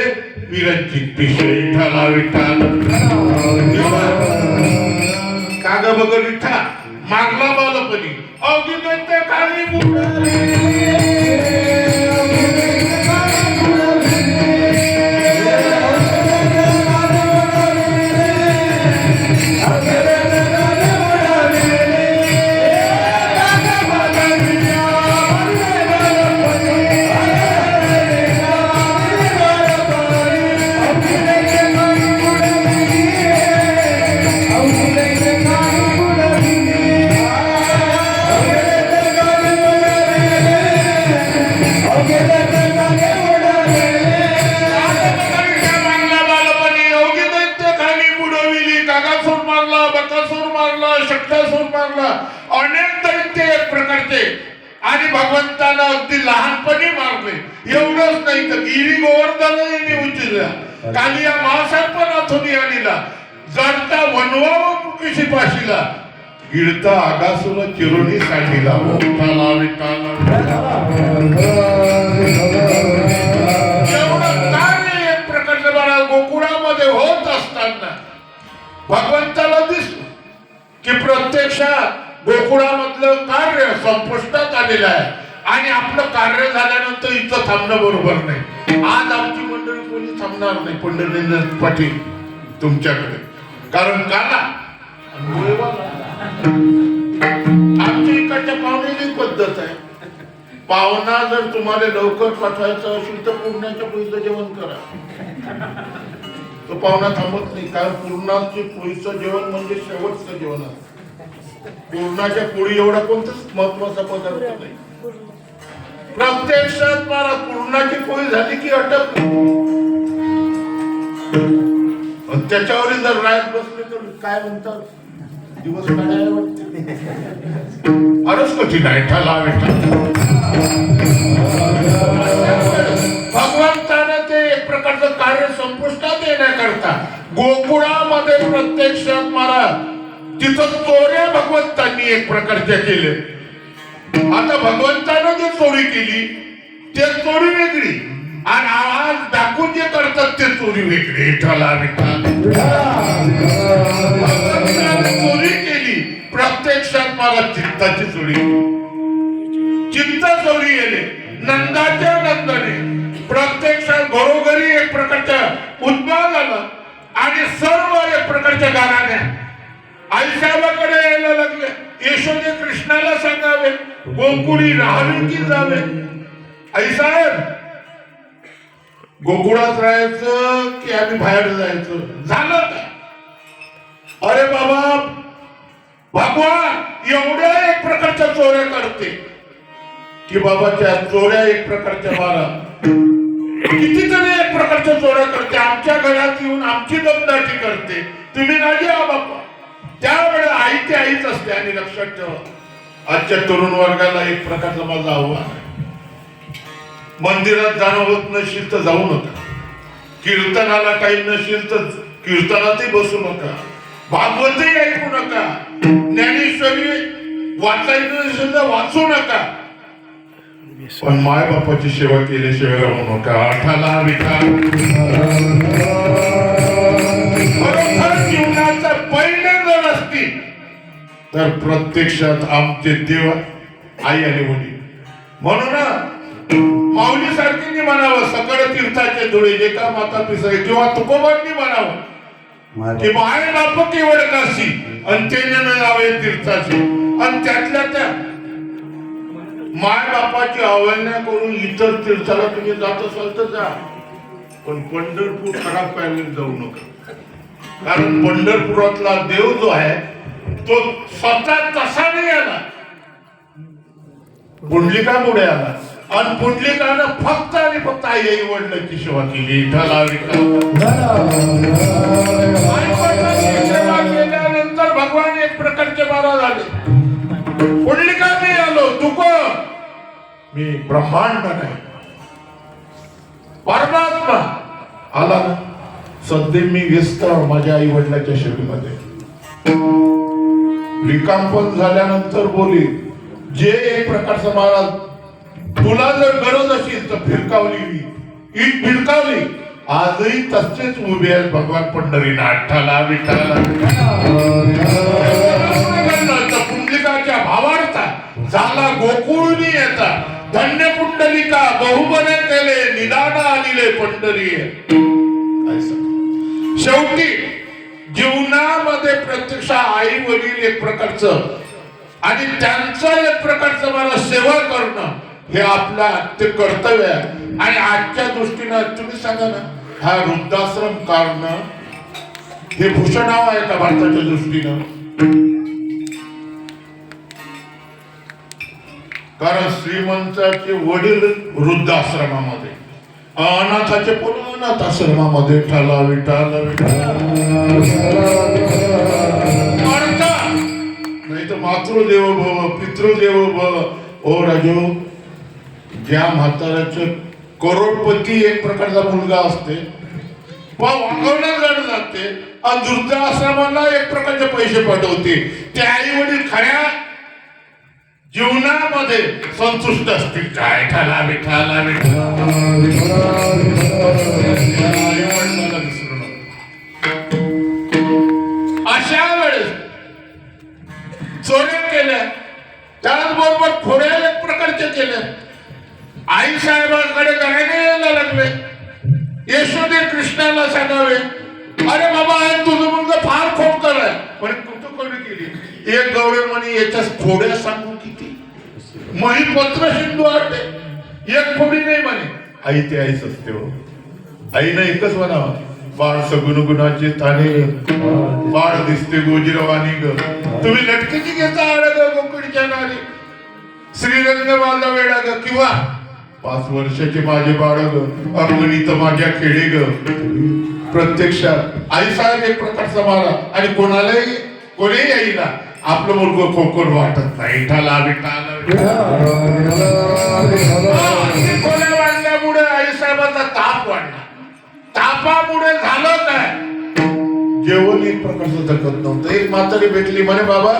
विरंचित पिशे. विठ्ठला विठ्ठल काग बघ विठ्ठा मागला बालपणी अवघी खाली अनेक दैत्य एक प्रकारचे आणि भगवंताला अगदी लहानपणी मारले. एवढंच नाही तर गिरी गोवर्धन उचलला कालिया महासर्पनाथोनी आणला जडता वनवा मुकेशी पाशीला गिळता आगासूला चिरोनी सांडीला. एवढं कार्य एक प्रकारचं मला गोकुळामध्ये होत असताना भगवंताला दिसलं की प्रत्यक्षात गोकुळामधलं कार्य संपुष्टात आलेलं आहे आणि आपलं कार्य झाल्यानंतर इथं थांबणं बरोबर नाही. आज आमची मंडळी कोणी थांबणार नाही पंढरीनाथ पाटील तुमच्याकडे कारण काला आमच्या इकडच्या पाहुण्याची पद्धत आहे. पाहुणा जर तुम्हाला लवकर पाठवायचं असेल तर पूर्णाच्या पोळीचं जेवण करा. तो पाहुणा थांबत नाही कारण पूर्णाचे पोळीचं जेवण म्हणजे शेवटचं जेवण आहे. पूर्णाच्या पोळी एवढा कोणताच महत्वाचा पदार्थ नाही. प्रत्यक्षात मला पूर्णाची पोळी झाली की अटक त्याच्यावर जर रायत बसले तर काय म्हणतात दिवस काढायला वाटते. फारच कठीण आहे. भगवंतानं ते एक प्रकारचं कार्य संपुष्टात येण्याकरता गोकुळामध्ये प्रत्यक्षात मला तिथं चोऱ्या भगवंतांनी एक प्रकारच्या केले. आता भगवंतानं जे चोरी केली ते चोरी वेगळी आणि आवाज दाखवून जे करतात ते चोरी वेगळी. चोरी केली प्रत्यक्षात मला चित्ताची चोरी चित्त चोरी गेले. नंदाच्या नंदाने प्रत्यक्षात घरोघरी एक प्रकारचा उद्भव झाला आणि सर्व एक प्रकारच्या गाण्याने आईसाहेबाकडे यायला लागले. यशोदे कृष्णाला सांगावे गोकुळी राहावे की जावे. आईसाहेब गोकुळात राहायचं की आम्ही बाहेर जायचं झालं का. अरे बाबा भगवान एवढ्या एक प्रकारच्या चोऱ्या करते की बाबा त्या चोऱ्या एक प्रकारच्या मला कितीतरी एक एक प्रकारच्या चोऱ्या करते, आमच्या घरात येऊन आमची दमदाटी करते, तुम्ही नाही या बाप्पा. त्यावेळेस आई ती आईच असते. आणि लक्षात ठेवा, आजच्या तरुण वर्गाला एक प्रकारचं माझं आव्हान आहे. मंदिरात जाणं होत नसेल तर जाऊ नका, कीर्तनाला टाइम नसेल तर कीर्तनातही बसू नका, भागवतही ऐकू नका, ज्ञानेश्वरी वाचायचं नसेल तर वाचू नका, पण माय बापाची सेवा केल्याशिवाय राहू नका. आठाला विठाल खरोखर जीवनाचा पहिले जर असतील तर प्रत्यक्षात आमचे देव आई आणि वडील. म्हणून माऊली सारखींनी म्हणावं, सकळ तीर्थाचे धुळे जे का माता पिसाई, किंवा तुकोबांनी म्हणावं की माय बाप केवळ काशी आणि तेने न जावे तीर्थाचे. आणि त्यातल्या त्या माय बापाची अवहेलना करून इतर तीर्थाला तुम्ही जात असाल तर जा, पण पंढरपूर खराब पाहिजे जाऊ नका. कारण पंढरपुरातला देव जो आहे तो स्वतः तसा नाही आला, पुंडलिकामुळे आला. आणि पुंडलिकानं फक्त आणि फक्त आई वडिलांची सेवा केली. सेवा केल्यानंतर भगवान एक प्रकारचे बारा झाले. पुंडलिका मी आलो, तुक मी ब्रह्मांड नाही, परमात्मा आला ना. सध्या मी व्यस्त माझ्या आई वडिलांच्या सेवेमध्ये. रिकामपण झाल्यानंतर बोली, जे एक प्रकारचा महाराज तुला जर गरज असेल तर फिरकावली, ईट फिरकावली, आजही तसेच उभे आहेत भगवान पंढरीनाथाला विठाला. पुंडलिकाच्या भावार्था झाला गोकुळनी येता, धन्य पुंडलिका बहुबने केले, निदान आनिले पंढरी. शेवटी जीवनामध्ये प्रत्यक्ष आई वडील एक प्रकारचं आणि त्यांचं एक प्रकारचं मला सेवा करणं हे आपलं ते कर्तव्य आहे. आणि आजच्या दृष्टीनं तुम्ही सांगा ना, हा वृद्धाश्रम काढणं हे भूषणाव आहे का भारताच्या दृष्टीनं? कारण श्रीमंताचे वडील वृद्धाश्रमामध्ये, अनाथाचे पण अनाथ आश्रमामध्ये. ठाला विठाला नाही तर मातृदेव भव पितृदेव भव. ओ राजू, ज्या म्हाताऱ्याचे करोडपती एक प्रकारचा मुलगा असते, वागवल्या जड जाते आणि वृद्धाश्रमाला एक प्रकारचे पैसे पाठवते, ते आई वडील खऱ्या जीवनामध्ये संतुष्ट असतील काय? ठाला विठाला अशा वेळेस चोऱ्या केल्या, त्याचबरोबर खोड्या एक प्रकारचे केल्या. आई साहेबांकडे गायने यायला लागले, यशोदे कृष्णाला सांगावे, अरे बाबा तुझं मुलगा फार खोड कराय. पण कुठं कोणी केली? एक गौरव म्हणे याच्या खोड्या सांगू किती, मही पत्र सिंधू वाटते, एक खोडी नाही म्हणे. आई ते आईच असते हो. आईनं एकच म्हणावं, बाळ सगुण गुणाचे ताने, बाळ दिसते गोजिरवाणी ग, तुम्ही लटकेची घेता आड ग गोकुळच्या नारी, श्रीरंग माझा वेडा ग, किंवा 5 वर्षाचे माझे बाळ ग, अंगणीत माझ्या खेळी ग. प्रत्यक्षात आई साहेब एक प्रकारचा मारा. आणि कोणालाही कोणीही आईला आपलं मुलग खोकड वाटत नाही. ठाला विठाला खोड्या वाढल्यामुळे आई साहेबाचा ताप वाढला. तापामुळे झालं काय, जेवण एक प्रकारचं जगत नव्हतं. एक म्हातारी भेटली, म्हणे बाबा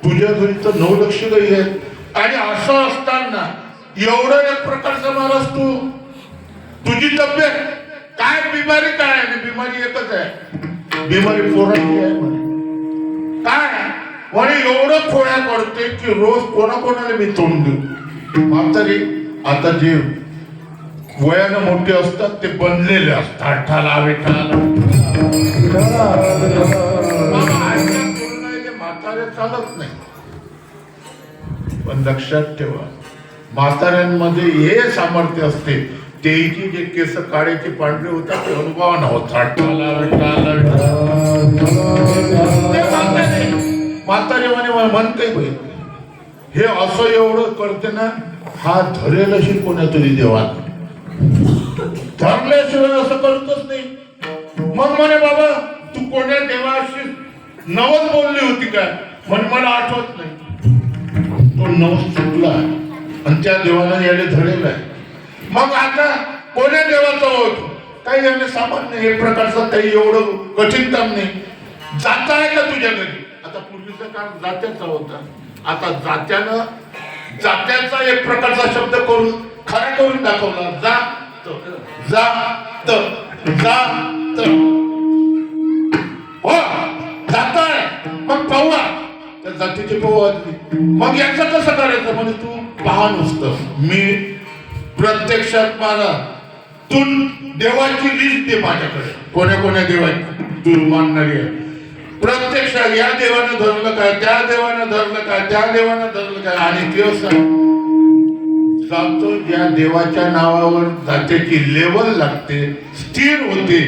तुझ्या घरी तर 9 लक्ष गाई आहेत, आणि असं असताना एवढं एक प्रकारचं मारस तू, तुझी तब्येत काय, बिमारी काय आहे? बिमारी एकच आहे, बिमारी पोराची आहे म्हणे. काय म्हणे? एवढं खोड्या करते की रोज कोणाकोणाला मी तोंड देऊ. म्हातारी आता जे वयानं मोठे असतात ते बनलेले असतात. ठाला विठाला म्हातारे चालत नाही. पण लक्षात ठेवा, म्हाताऱ्यांमध्ये हे सामर्थ्य असते, तेची जे केस काळेचे पांढरे होतात ते अनुभवानं होतात. म्हातारे म्हणे म्हणते बाई हे असं एवढं करते ना, हा धरेल अशी कोणातरी देवात धरल्याशिवाय असं करतच नाही. मग म्हणे बाबा तू कोण्या देवाशी नवस बोलली होती काय? म्हणे मला आठवत नाही. तो नवस चुकला आणि त्या देवानं याने धरलेला आहे. मग आता कोण्या देवाचा होतो? काही याने सामान्य एक प्रकारचं काही एवढं कठीण काम नाही. जाता आहे का तुझ्या घरी? आता पूर्वीचा काळ जात्याचा होता. आता जात्याचा एक प्रकारचा शब्द करून खरा करून दाखवला. हो जाताय मग पाहूया त्या जातीची पाहू. मग याचं कसं करायचं? म्हणजे तू पहा नुसतं. मी प्रत्यक्षात मला तू देवाची लिस्ट दे माझ्याकडे. कोण्या देवाची तू मानणारी आहे. प्रत्यक्षात या देवानं धरलं काय, त्या देवानं धरलं काय, त्या देवानं धरलं काय. आणि दिवस जातो ज्या देवाच्या नावावर जात्याची लेवल लागते, स्थिर होते,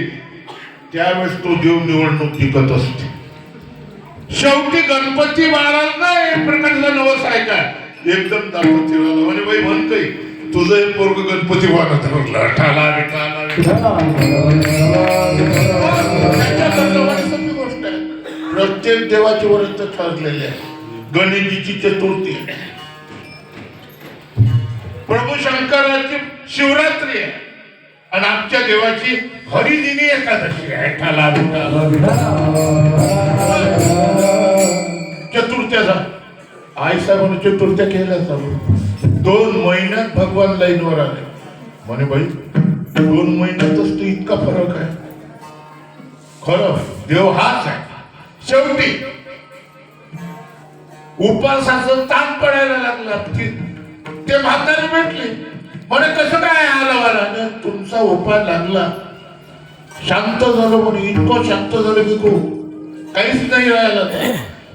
त्यावेळेस तो देव निवडणूक जिंकत असते. शेवटी गणपती महाराज ना एक प्रकारचा नवस आहे का एकदम दाखवत ठेवला. म्हणजे बाई म्हणतोय तुझं एक पोरग गणपती महाराज ठरला ठाला गोष्ट आहे. प्रत्येक देवाची व्रत ठरलेले आहे. गणेशजीची चतुर्थी, प्रभू शंकराची शिवरात्री आहे आणि आमच्या देवाची हरिदिनी एकादशी आहे. चतुर्थ्याचा आई साहेबांनी चतुर्थ्या केल्या. 2 महिन्यात भगवान लाईनवर आले. म्हणे बाई 2 महिन्यातच तो इतका फरक आहे. खरं देव हाच आहे. शेवटी उपासाचं ताण पडायला लागला की ते म्हातारे भेटले. म्हणे कसं काय आलं मला? तुमचा उपाय लागला, शांत झालं. म्हणे इतकं शांत झालं की काहीच नाही राहिला.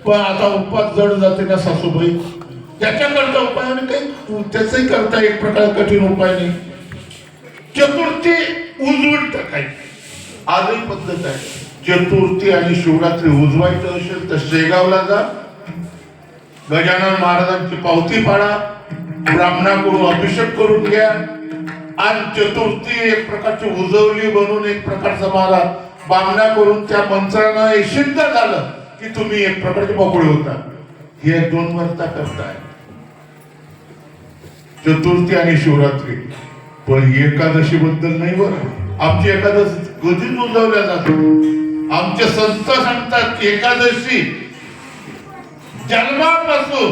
पण आता उपास जड जाते ना सासूबाई, त्याच्याकरता उपाय काही त्याचही करता एक प्रकार कठीण उपाय नाही. चतुर्थी उजवून टाकायची आजही पद्धत आहे. चतुर्थी आणि शिवरात्री उजवायचं असेल तर शेगावला जा, गजानन महाराजांची पावती पाडा, ब्राह्मणाकडून अभिषेक करून घ्या आणि चतुर्थी एक प्रकारची उजवली बनून एक प्रकारचा मला ब्राह्मणाकडून त्या मंत्रानं सिद्ध झालं की तुम्ही एक प्रकारचे मोकळे होता. हे 2 व्रत करताय चतुर्थी आणि शिवरात्री. पण एकादशी बद्दल नाही बरं. आमची एकादशी कधीच उजवल्या जाते. आमचे संत सांगतात एकादशी जन्मापासून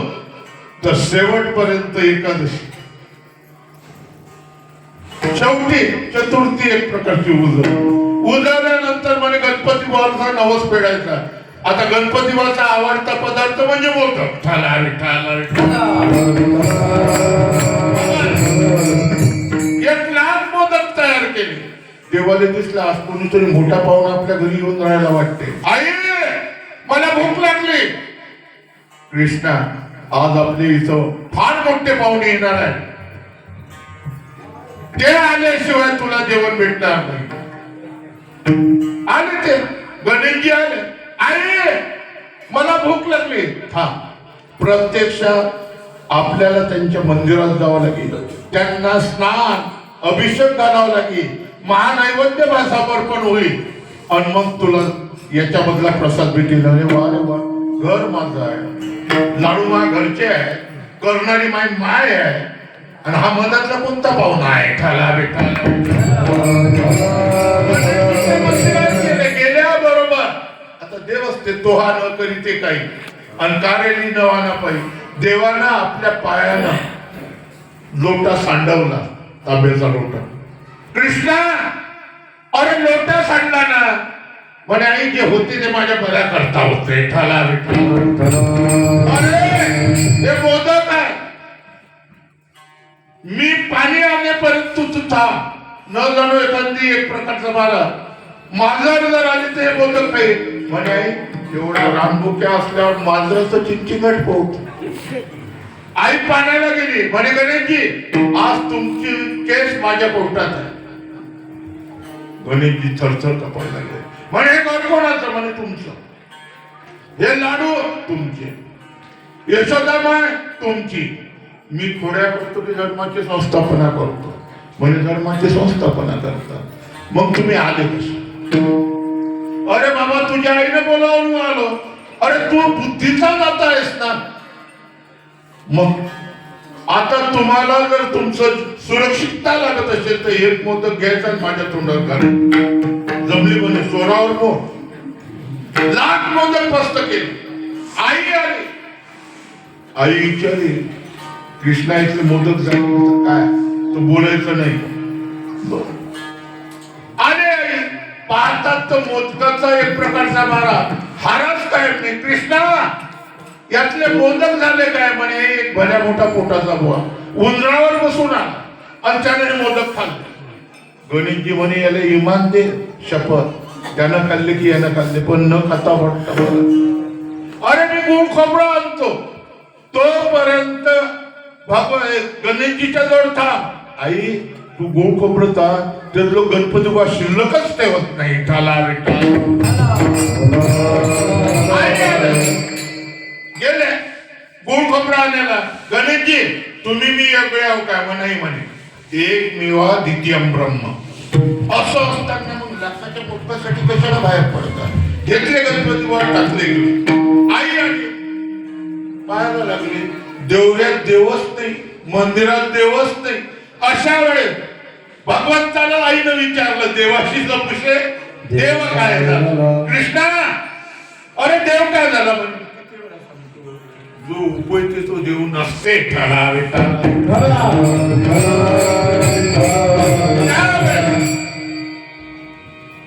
तर शेवटपर्यंत एकादशी. शेवटी चतुर्थी एक प्रकारची उजवल्यानंतर म्हणे गणपती बाबाचा नवस फेडायचा. आता गणपती बाबाचा आवडता पदार्थ म्हणजे मोदक. एक लहान मोदक तयार केले. देवाला दिसला आज कोणीतरी मोठा पाहुणा आपल्या घरी येऊन राहायला वाटते. आई मला भूक लागली. कृष्णा आज आपल्या इथं फार मोठे पाहुणे येणार आहे. ते आल्याशिवाय तुला जेवण भेटणार नाही. आले ते गणेशजी आले. आई मला भूक लागली. हा प्रत्यक्षात आपल्याला त्यांच्या मंदिरात जावं लागेल, त्यांना स्नान अभिषेक घालावं लागेल, महानैवेद्य समर्पण होईल आणि मग तुला याच्यामधला प्रसाद भेटेल. अरे वा रे वा, घर माझं आहे, लाडू माय घरचे आहे, करणारी माय माय आहे आणि हा मधातला कोणता पाहुणा आहे? गेल्या बरोबर आता देव असते तो हा न करी ते काही आणि कारेली नवाना पाहिजे. देवानं आपल्या पायानं लोटा सांडवला, तांब्याचा लोटा. कृष्णा अरे लोटा सांडला ना. म्हणे आई जे होते ते माझ्या बऱ्या करता होते. अरे हे मोदक आहे, मी पाणी आणेपर्यंत तू थांब. न जाणो एखादी एक प्रकारचा मारा मांजर जर आली तर हे मोदक काही. म्हणे आई एवढा रामभुक्या असल्यावर मांजराचं चिंचिंगट पोट. आई पाण्याला गेली. म्हणे गणेशजी आज तुमची केस माझ्या पोटात आहे. गणेशजी थरथर कापायला लागले. म्हणे हे घर कोणाचं? म्हणे तुमचं. हे लाडू तुमचे, यशोदामाय तुमची. मी खोड्या करतो की धर्माची संस्थापना करतो. म्हणजे धर्माची संस्थापना करतात. मग तुम्ही आले कसे? अरे बाबा तुझ्या आईने बोलावून आलो. अरे तू बुद्धीचा जाता आहेस ना. मग आता तुम्हाला जर तुमचं सुरक्षितता लागत असेल तर एक मोदक घ्यायचा आणि माझ्या तोंडावर घाल. जमली म्हणजे चोरावर मोठ लाख मोदक फस्त केले. आई आली. आई विचारली कृष्णा इथले मोदक झाले काय? तू बोलायचं नाही. अरे आई पाहतात तर मोदकाचा एक प्रकारचा मारा हारच काय नाही. कृष्णा यातले मोदक झाले काय? म्हणे एक भल्या मोठा पोटाचा बुवा उंदरावर बसून आला आणि त्याने मोदक खाल्ले. गणेशजी म्हणे याला इमान दे शपथ त्यानं खाल्ले की यानं खाल्ले पण न खाता वाटत. अरे मी गुळ खोबरं आणतो तोपर्यंत गणेशजीच्या जवळ थांब. आई तू गुळ खोबरं तर लोक गणपती बा शिल्लकच ठेवत नाही. ठाला गेले गुळ खोबरं आणायला. गणेशजी तुम्ही मी वेगळे आहो काय? नाही म्हणे एक मेवा द्वितीयम ब्रह्म असं असताना मग लाखाच्या मोदकासाठी कशाला बाहेर पडतात? घेतले गणपती वर टाकले. आई आली पाहायला लागली देवळ्यात देवच नाही मंदिरात देवच नाही. अशा वेळेस भगवंताला आईनं विचारलं देवाशी जपुषे देव काय झाला? कृष्णा अरे देव काय झाला? म्हणजे जो उपयोगी तो देव नसते.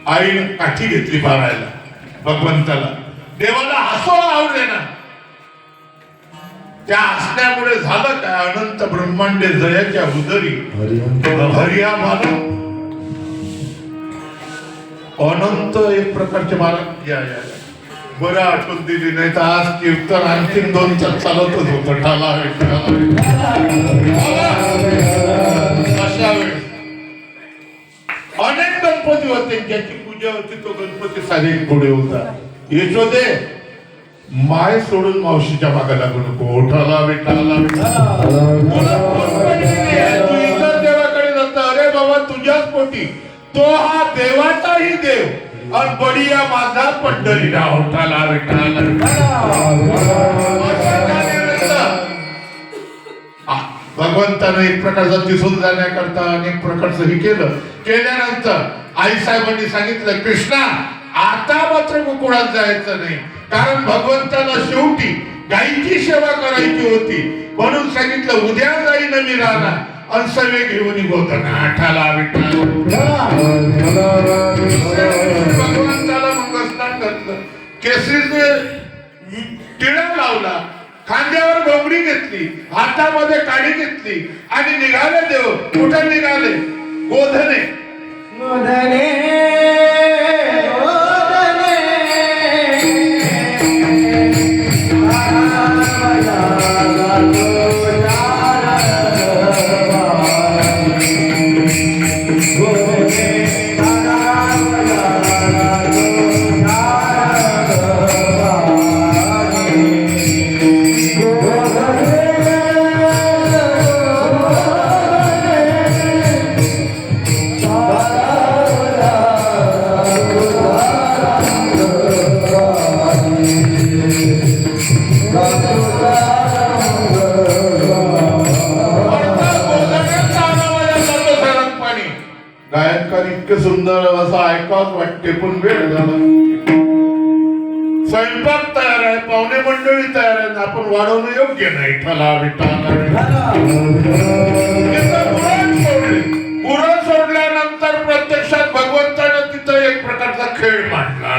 आईनं काठी घेतली बारायला भगवंताला. देवाला हसो आवडले ना. त्या हसण्यामुळे झालं काय? अनंत ब्रह्मांडे जयाच्या उदरी हरिया माला अनंत एक प्रकारचे महाराज या बरं आठवण दिली नाही तर आज कीर्तन आणखीन 2 तास चालतच होतं. ठाला अशा वेळेस अनेक गणपती होते ज्याची पूजा होती तो गणपती सारे पुढे होता. यशोदे माय सोडून मावशीच्या मागे लागू नको. ठाला तू इतर देवाकडे जात. अरे बाबा तुझ्याच पोटी तो हा देवाचाही देव आणि बडिया माझा पंढरी राव. भगवंतानं एक प्रकारचा दिसून जाण्याकरता अनेक प्रकारचं हे केल्यानंतर आई साहेबांनी सांगितलं कृष्णा आता मात्र गोकुळात जायचं नाही. कारण भगवंताला शेवटी गायीची सेवा करायची होती म्हणून सांगितलं उद्या जाईन मी राहणार आणि सवे घेऊन गोधना. भगवंताला मंगलस्नान घातलं. केसरीने टिळा लावला. खांद्यावर घोंगडी घेतली. हातामध्ये काडी घेतली आणि निघाले देव. कुठे निघाले? गोधने. सुंदर असं ऐकावंच वाटते पण वेळ झाला. स्वयंपाक तयार आहे पाहुणे मंडळी तयार आहेत आपण वाढवणं योग्य नाही. पुरण सोडल्यानंतर प्रत्यक्षात भगवंतानं तिथं एक प्रकारचा खेळ मांडला.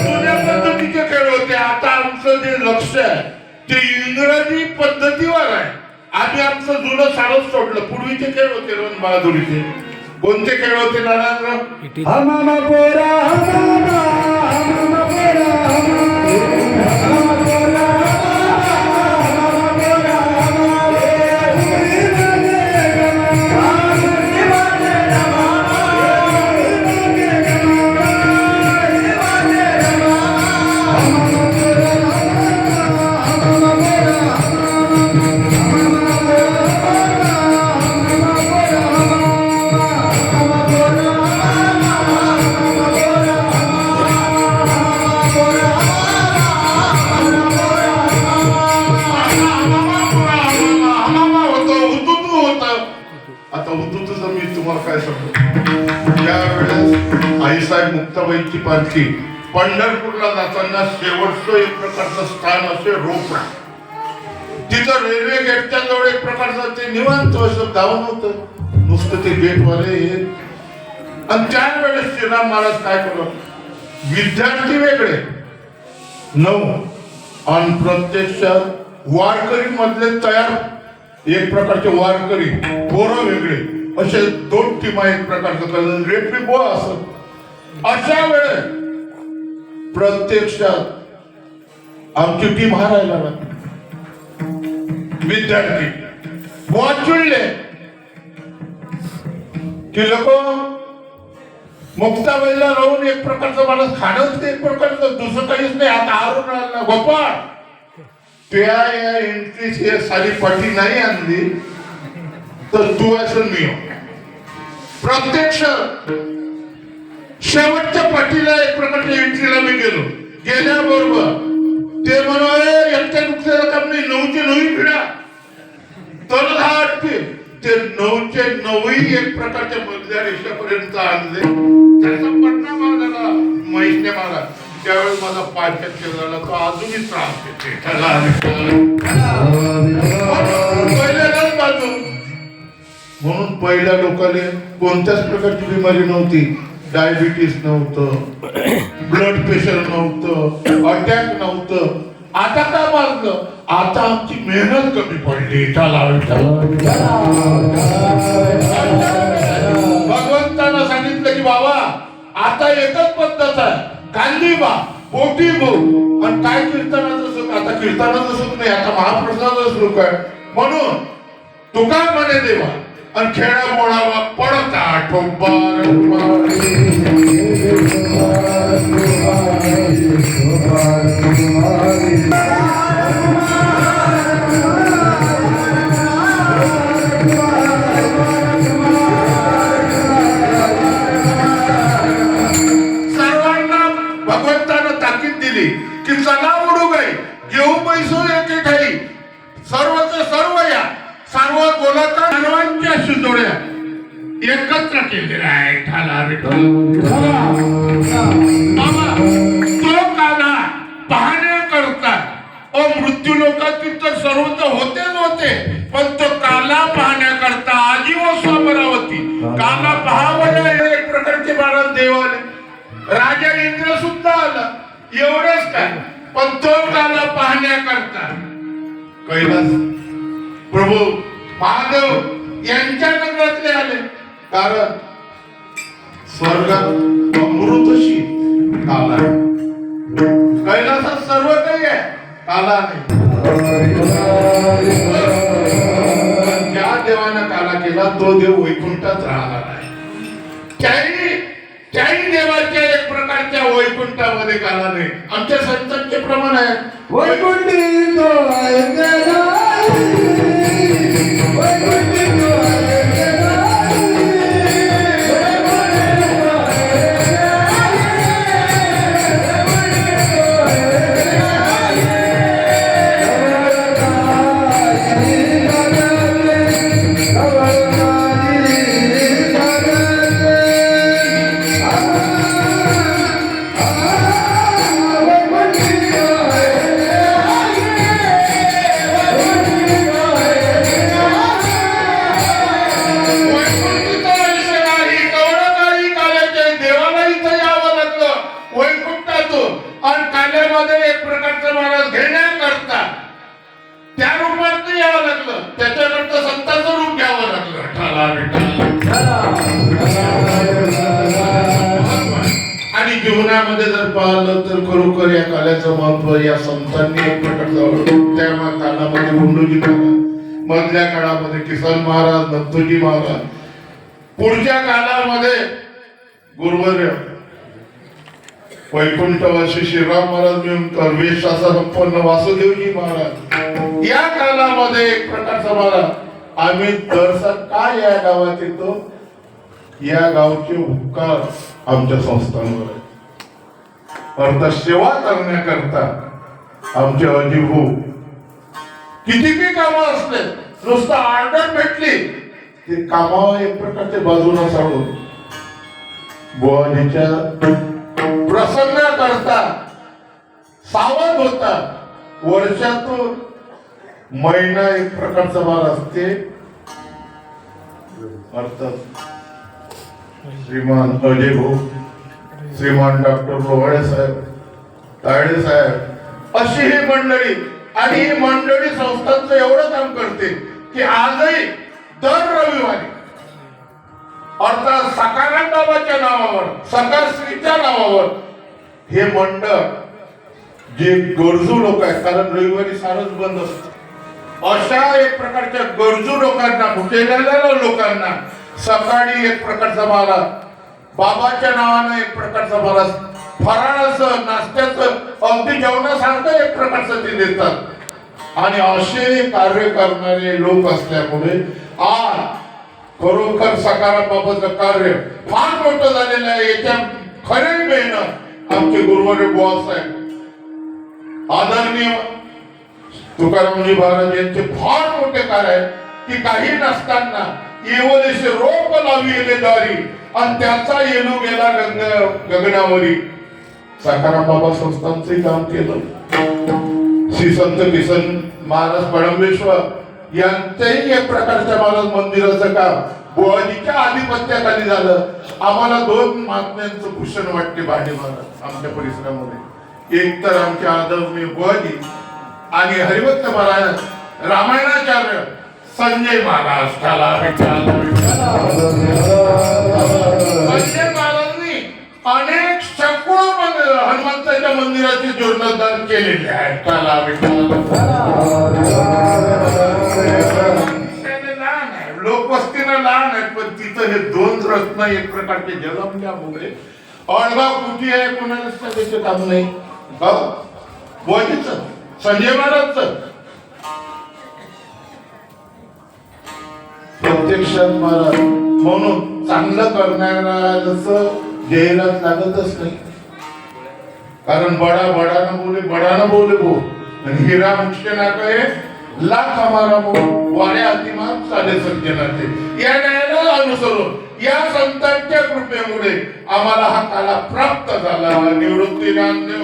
जुन्या पद्धतीचे खेळ होते. आता आमचं जे लक्ष आहे ते इंग्रजी पद्धतीवर आहे. आम्ही आमचं जुनं सारच सोडलं. पूर्वीचे खेळ होते रण बहादुरीचे. कोणते खेळ होते नारायणराव? विठुराईची पालखी पंढरपूरला जाताना शेवटचं एक प्रकारचं स्थान असे रोपडा. तिथं रेल्वे गेटच्या जवळ एक प्रकारचं ते निवांत असं गाव नव्हतं, नुसतं ते गेटवाले येत. आणि त्यावेळेस श्रीराम महाराज काय करत, विद्यार्थी वेगळे 9 आणि प्रत्यक्षात वारकरी मधले तयार एक प्रकारचे वारकरी पोरं वेगळे असे 2 टीमा एक प्रकारचं रेफरी बो असत. अशा वेळेस प्रत्यक्षात आमची टीम हारायला लागली. विद्यार्थी बहुत चिडले की लोक मुक्ताबाईला राहून एक प्रकारचं मला खाणंच एक प्रकारचं दुसरं काहीच नाही. आता हारून राहिला गोपाळ त्या या एंट्रीची सारी पाठी नाही आणली तर तू असं मी प्रत्यक्ष शेवटच्या पाठीला एक प्रकारच्या एंट्रीला मी गेल्याबरोबर ते म्हणाले यांच्या नुकसाला काम नाही 9चे 9 फिरा तर 10 ते 9चे 9 एक प्रकारच्या मधल्या रेषेपर्यंत आणले. त्याचा परिणाम झाला महेशने मला त्यावेळेस माझा पाय फ्रॅक्चर झाला, तो अजूनही त्रास देते पहिल्याच बाजू. म्हणून पहिल्या लोकांनी कोणत्याच प्रकारची बिमारी नव्हती, डायबिटीस नव्हतं, ब्लड प्रेशर नव्हतं, अटॅक नव्हतं. आता काय मारलं, आता आमची मेहनत कमी पडली. भगवंतानं सांगितलं की बाबा आता एकच पद्धत आहे, कांदी बा पोटी बो आणि काय कीर्तनाचं सुख. आता कीर्तनाचं सुख नाही, आता महाप्रसादाचं सुख आहे. म्हणून तुका म्हणे देवा आणि खेळा बोळावा पडता ठोंबार. सर्वांना भगवंतानं ताकीद दिली की चला उडू गई घेऊ पैसो एके ठाई सर्वच सर्व या सर्व गोलाकार सर्वांच्या शिजोड्या एकत्र केलेल्या आहे. तो काना पाहण्याकरता मृत्यू लोकातील तर सर्व तर होतेच होते, पण तो काला पाहण्याकरता आजीव स्वामरावती काला पाहावं एक प्रकारचे महाराज देव आले. राजा इंद्र सुद्धा आला, एवढंच काय, पण तो काला पाहण्याकरता कैलास प्रभू महादेव यांच्या नगरातले आले. कारण स्वर्गात अमृतशी काला, कैलासात सर्व काही आहे, काला नाही. ज्या देवानं काला केला तो देव वैकुंठात राहणार आहे. त्याही देवाच्या एक प्रकारच्या वैकुंठामध्ये काला नाही. आमच्या संतांचे प्रमाण आहे वैकुंठी तो ऐकला, वैकुंठी तो ऐकला, आणि जीवनामध्ये जर पाहिलं तर खरोखर या काल्याचं महत्व या संतांनी एक प्रकारचं त्या काळामध्ये गुंडोजी महाराज, मधल्या काळामध्ये किसन महाराज, नंतोजी महाराज, पुढच्या काळामध्ये गुरुवर्य वैकुंठवासी श्रीराम महाराज मिळून वेशाचा संपन्न वासुदेवजी महाराज. या काळामध्ये एक प्रकारचा महाराज आम्ही दरसा काय या गावात येतो, या गावचे उपकार आमच्या संस्थांवर आहेत. अर्थात सेवा करण्याकरता आमचे अजिभू किती कामं असले, नुसतं ऑर्डर भेटली ते कामावर एक प्रकारचे बाजूला साडून बुवाजीच्या करता सावध होता. वर्षातून महिना एक प्रकारचा बार असते. अर्थात श्रीमान अजय भाऊ, श्रीमान डॉक्टर लोहाळे साहेब, तायडे साहेब अशी ही मंडळी, आणि ही मंडळी संस्थांचं एवढं काम करते की आजही दर रविवारी अर्थात सकाराम बाबाच्या नावावर, सकाळश्रीच्या नावावर हे मंडळ जे गरजू लोक आहेत, कारण रविवारी सारच बंद असतं, अशा एक प्रकारच्या गरजू लोकांना, भुकेलेल्या लोकांना सकाळी एक प्रकारचा मला बाबाच्या नावानं एक प्रकारचा मला फराळाचं, नाश्त्याचं, अगदी जेवणासारखं एक प्रकारचं ते देतात. आणि असे कार्य करणारे लोक असल्यामुळे आज खरोखर सकाराम बाबाचं कार्य फार मोठं झालेलं आहे. याच्या खरे मेहनत आमचे गुरुवारी बुवा साहेब, आदरणीय तुकारामजी महाराज यांचे फार मोठे कार्य आहे की काही नसताना येवलेसे रोप लाविले दारी आणि त्याचा येणू गेला गगनावरी. सकाराम बाबा संस्थांचे काम केलं. श्री संत किसन महाराज पडंबेश्वर यांचंही एक प्रकारच्या महाराज मंदिराचं काम बुवाजीच्या आधिपत्याखाली झालं. आम्हाला दोन महात्म्यांचं भूषण वाटते भांडे महाराज आमच्या परिसरामध्ये. एक तर आमचे आदरणीय बुवाजी आणि हरिभक्त महाराज रामायणाचार्य संजय महाराज. संजय महाराजांनी अनेक शेकडो हनुमंताच्या मंदिराचे जीर्णोद्धार केलेले आहेत. लोकवस्तीनं लहान आहेत, पण तिथं हे दोन रत्न एक प्रकारचे जलमल्यामुळे अळगाव कुठे आहे कोणाला त्याचे काम नाही. बुवाजीचं, संजय महाराजचं प्रत्यक्षात महाराज म्हणून चांगलं करणारा जसं जाहिरात लागतच नाही. कारण बडा न बोले वो, आणि हिरा मुख्य ना कहे लाख हमारा वाड्या अतिमान साधे सज्जनाचे. या न्यायाला अनुसरून या संतांच्या कृपेमुळे आम्हाला हा काला प्राप्त झाला. निवृत्ती नामदेव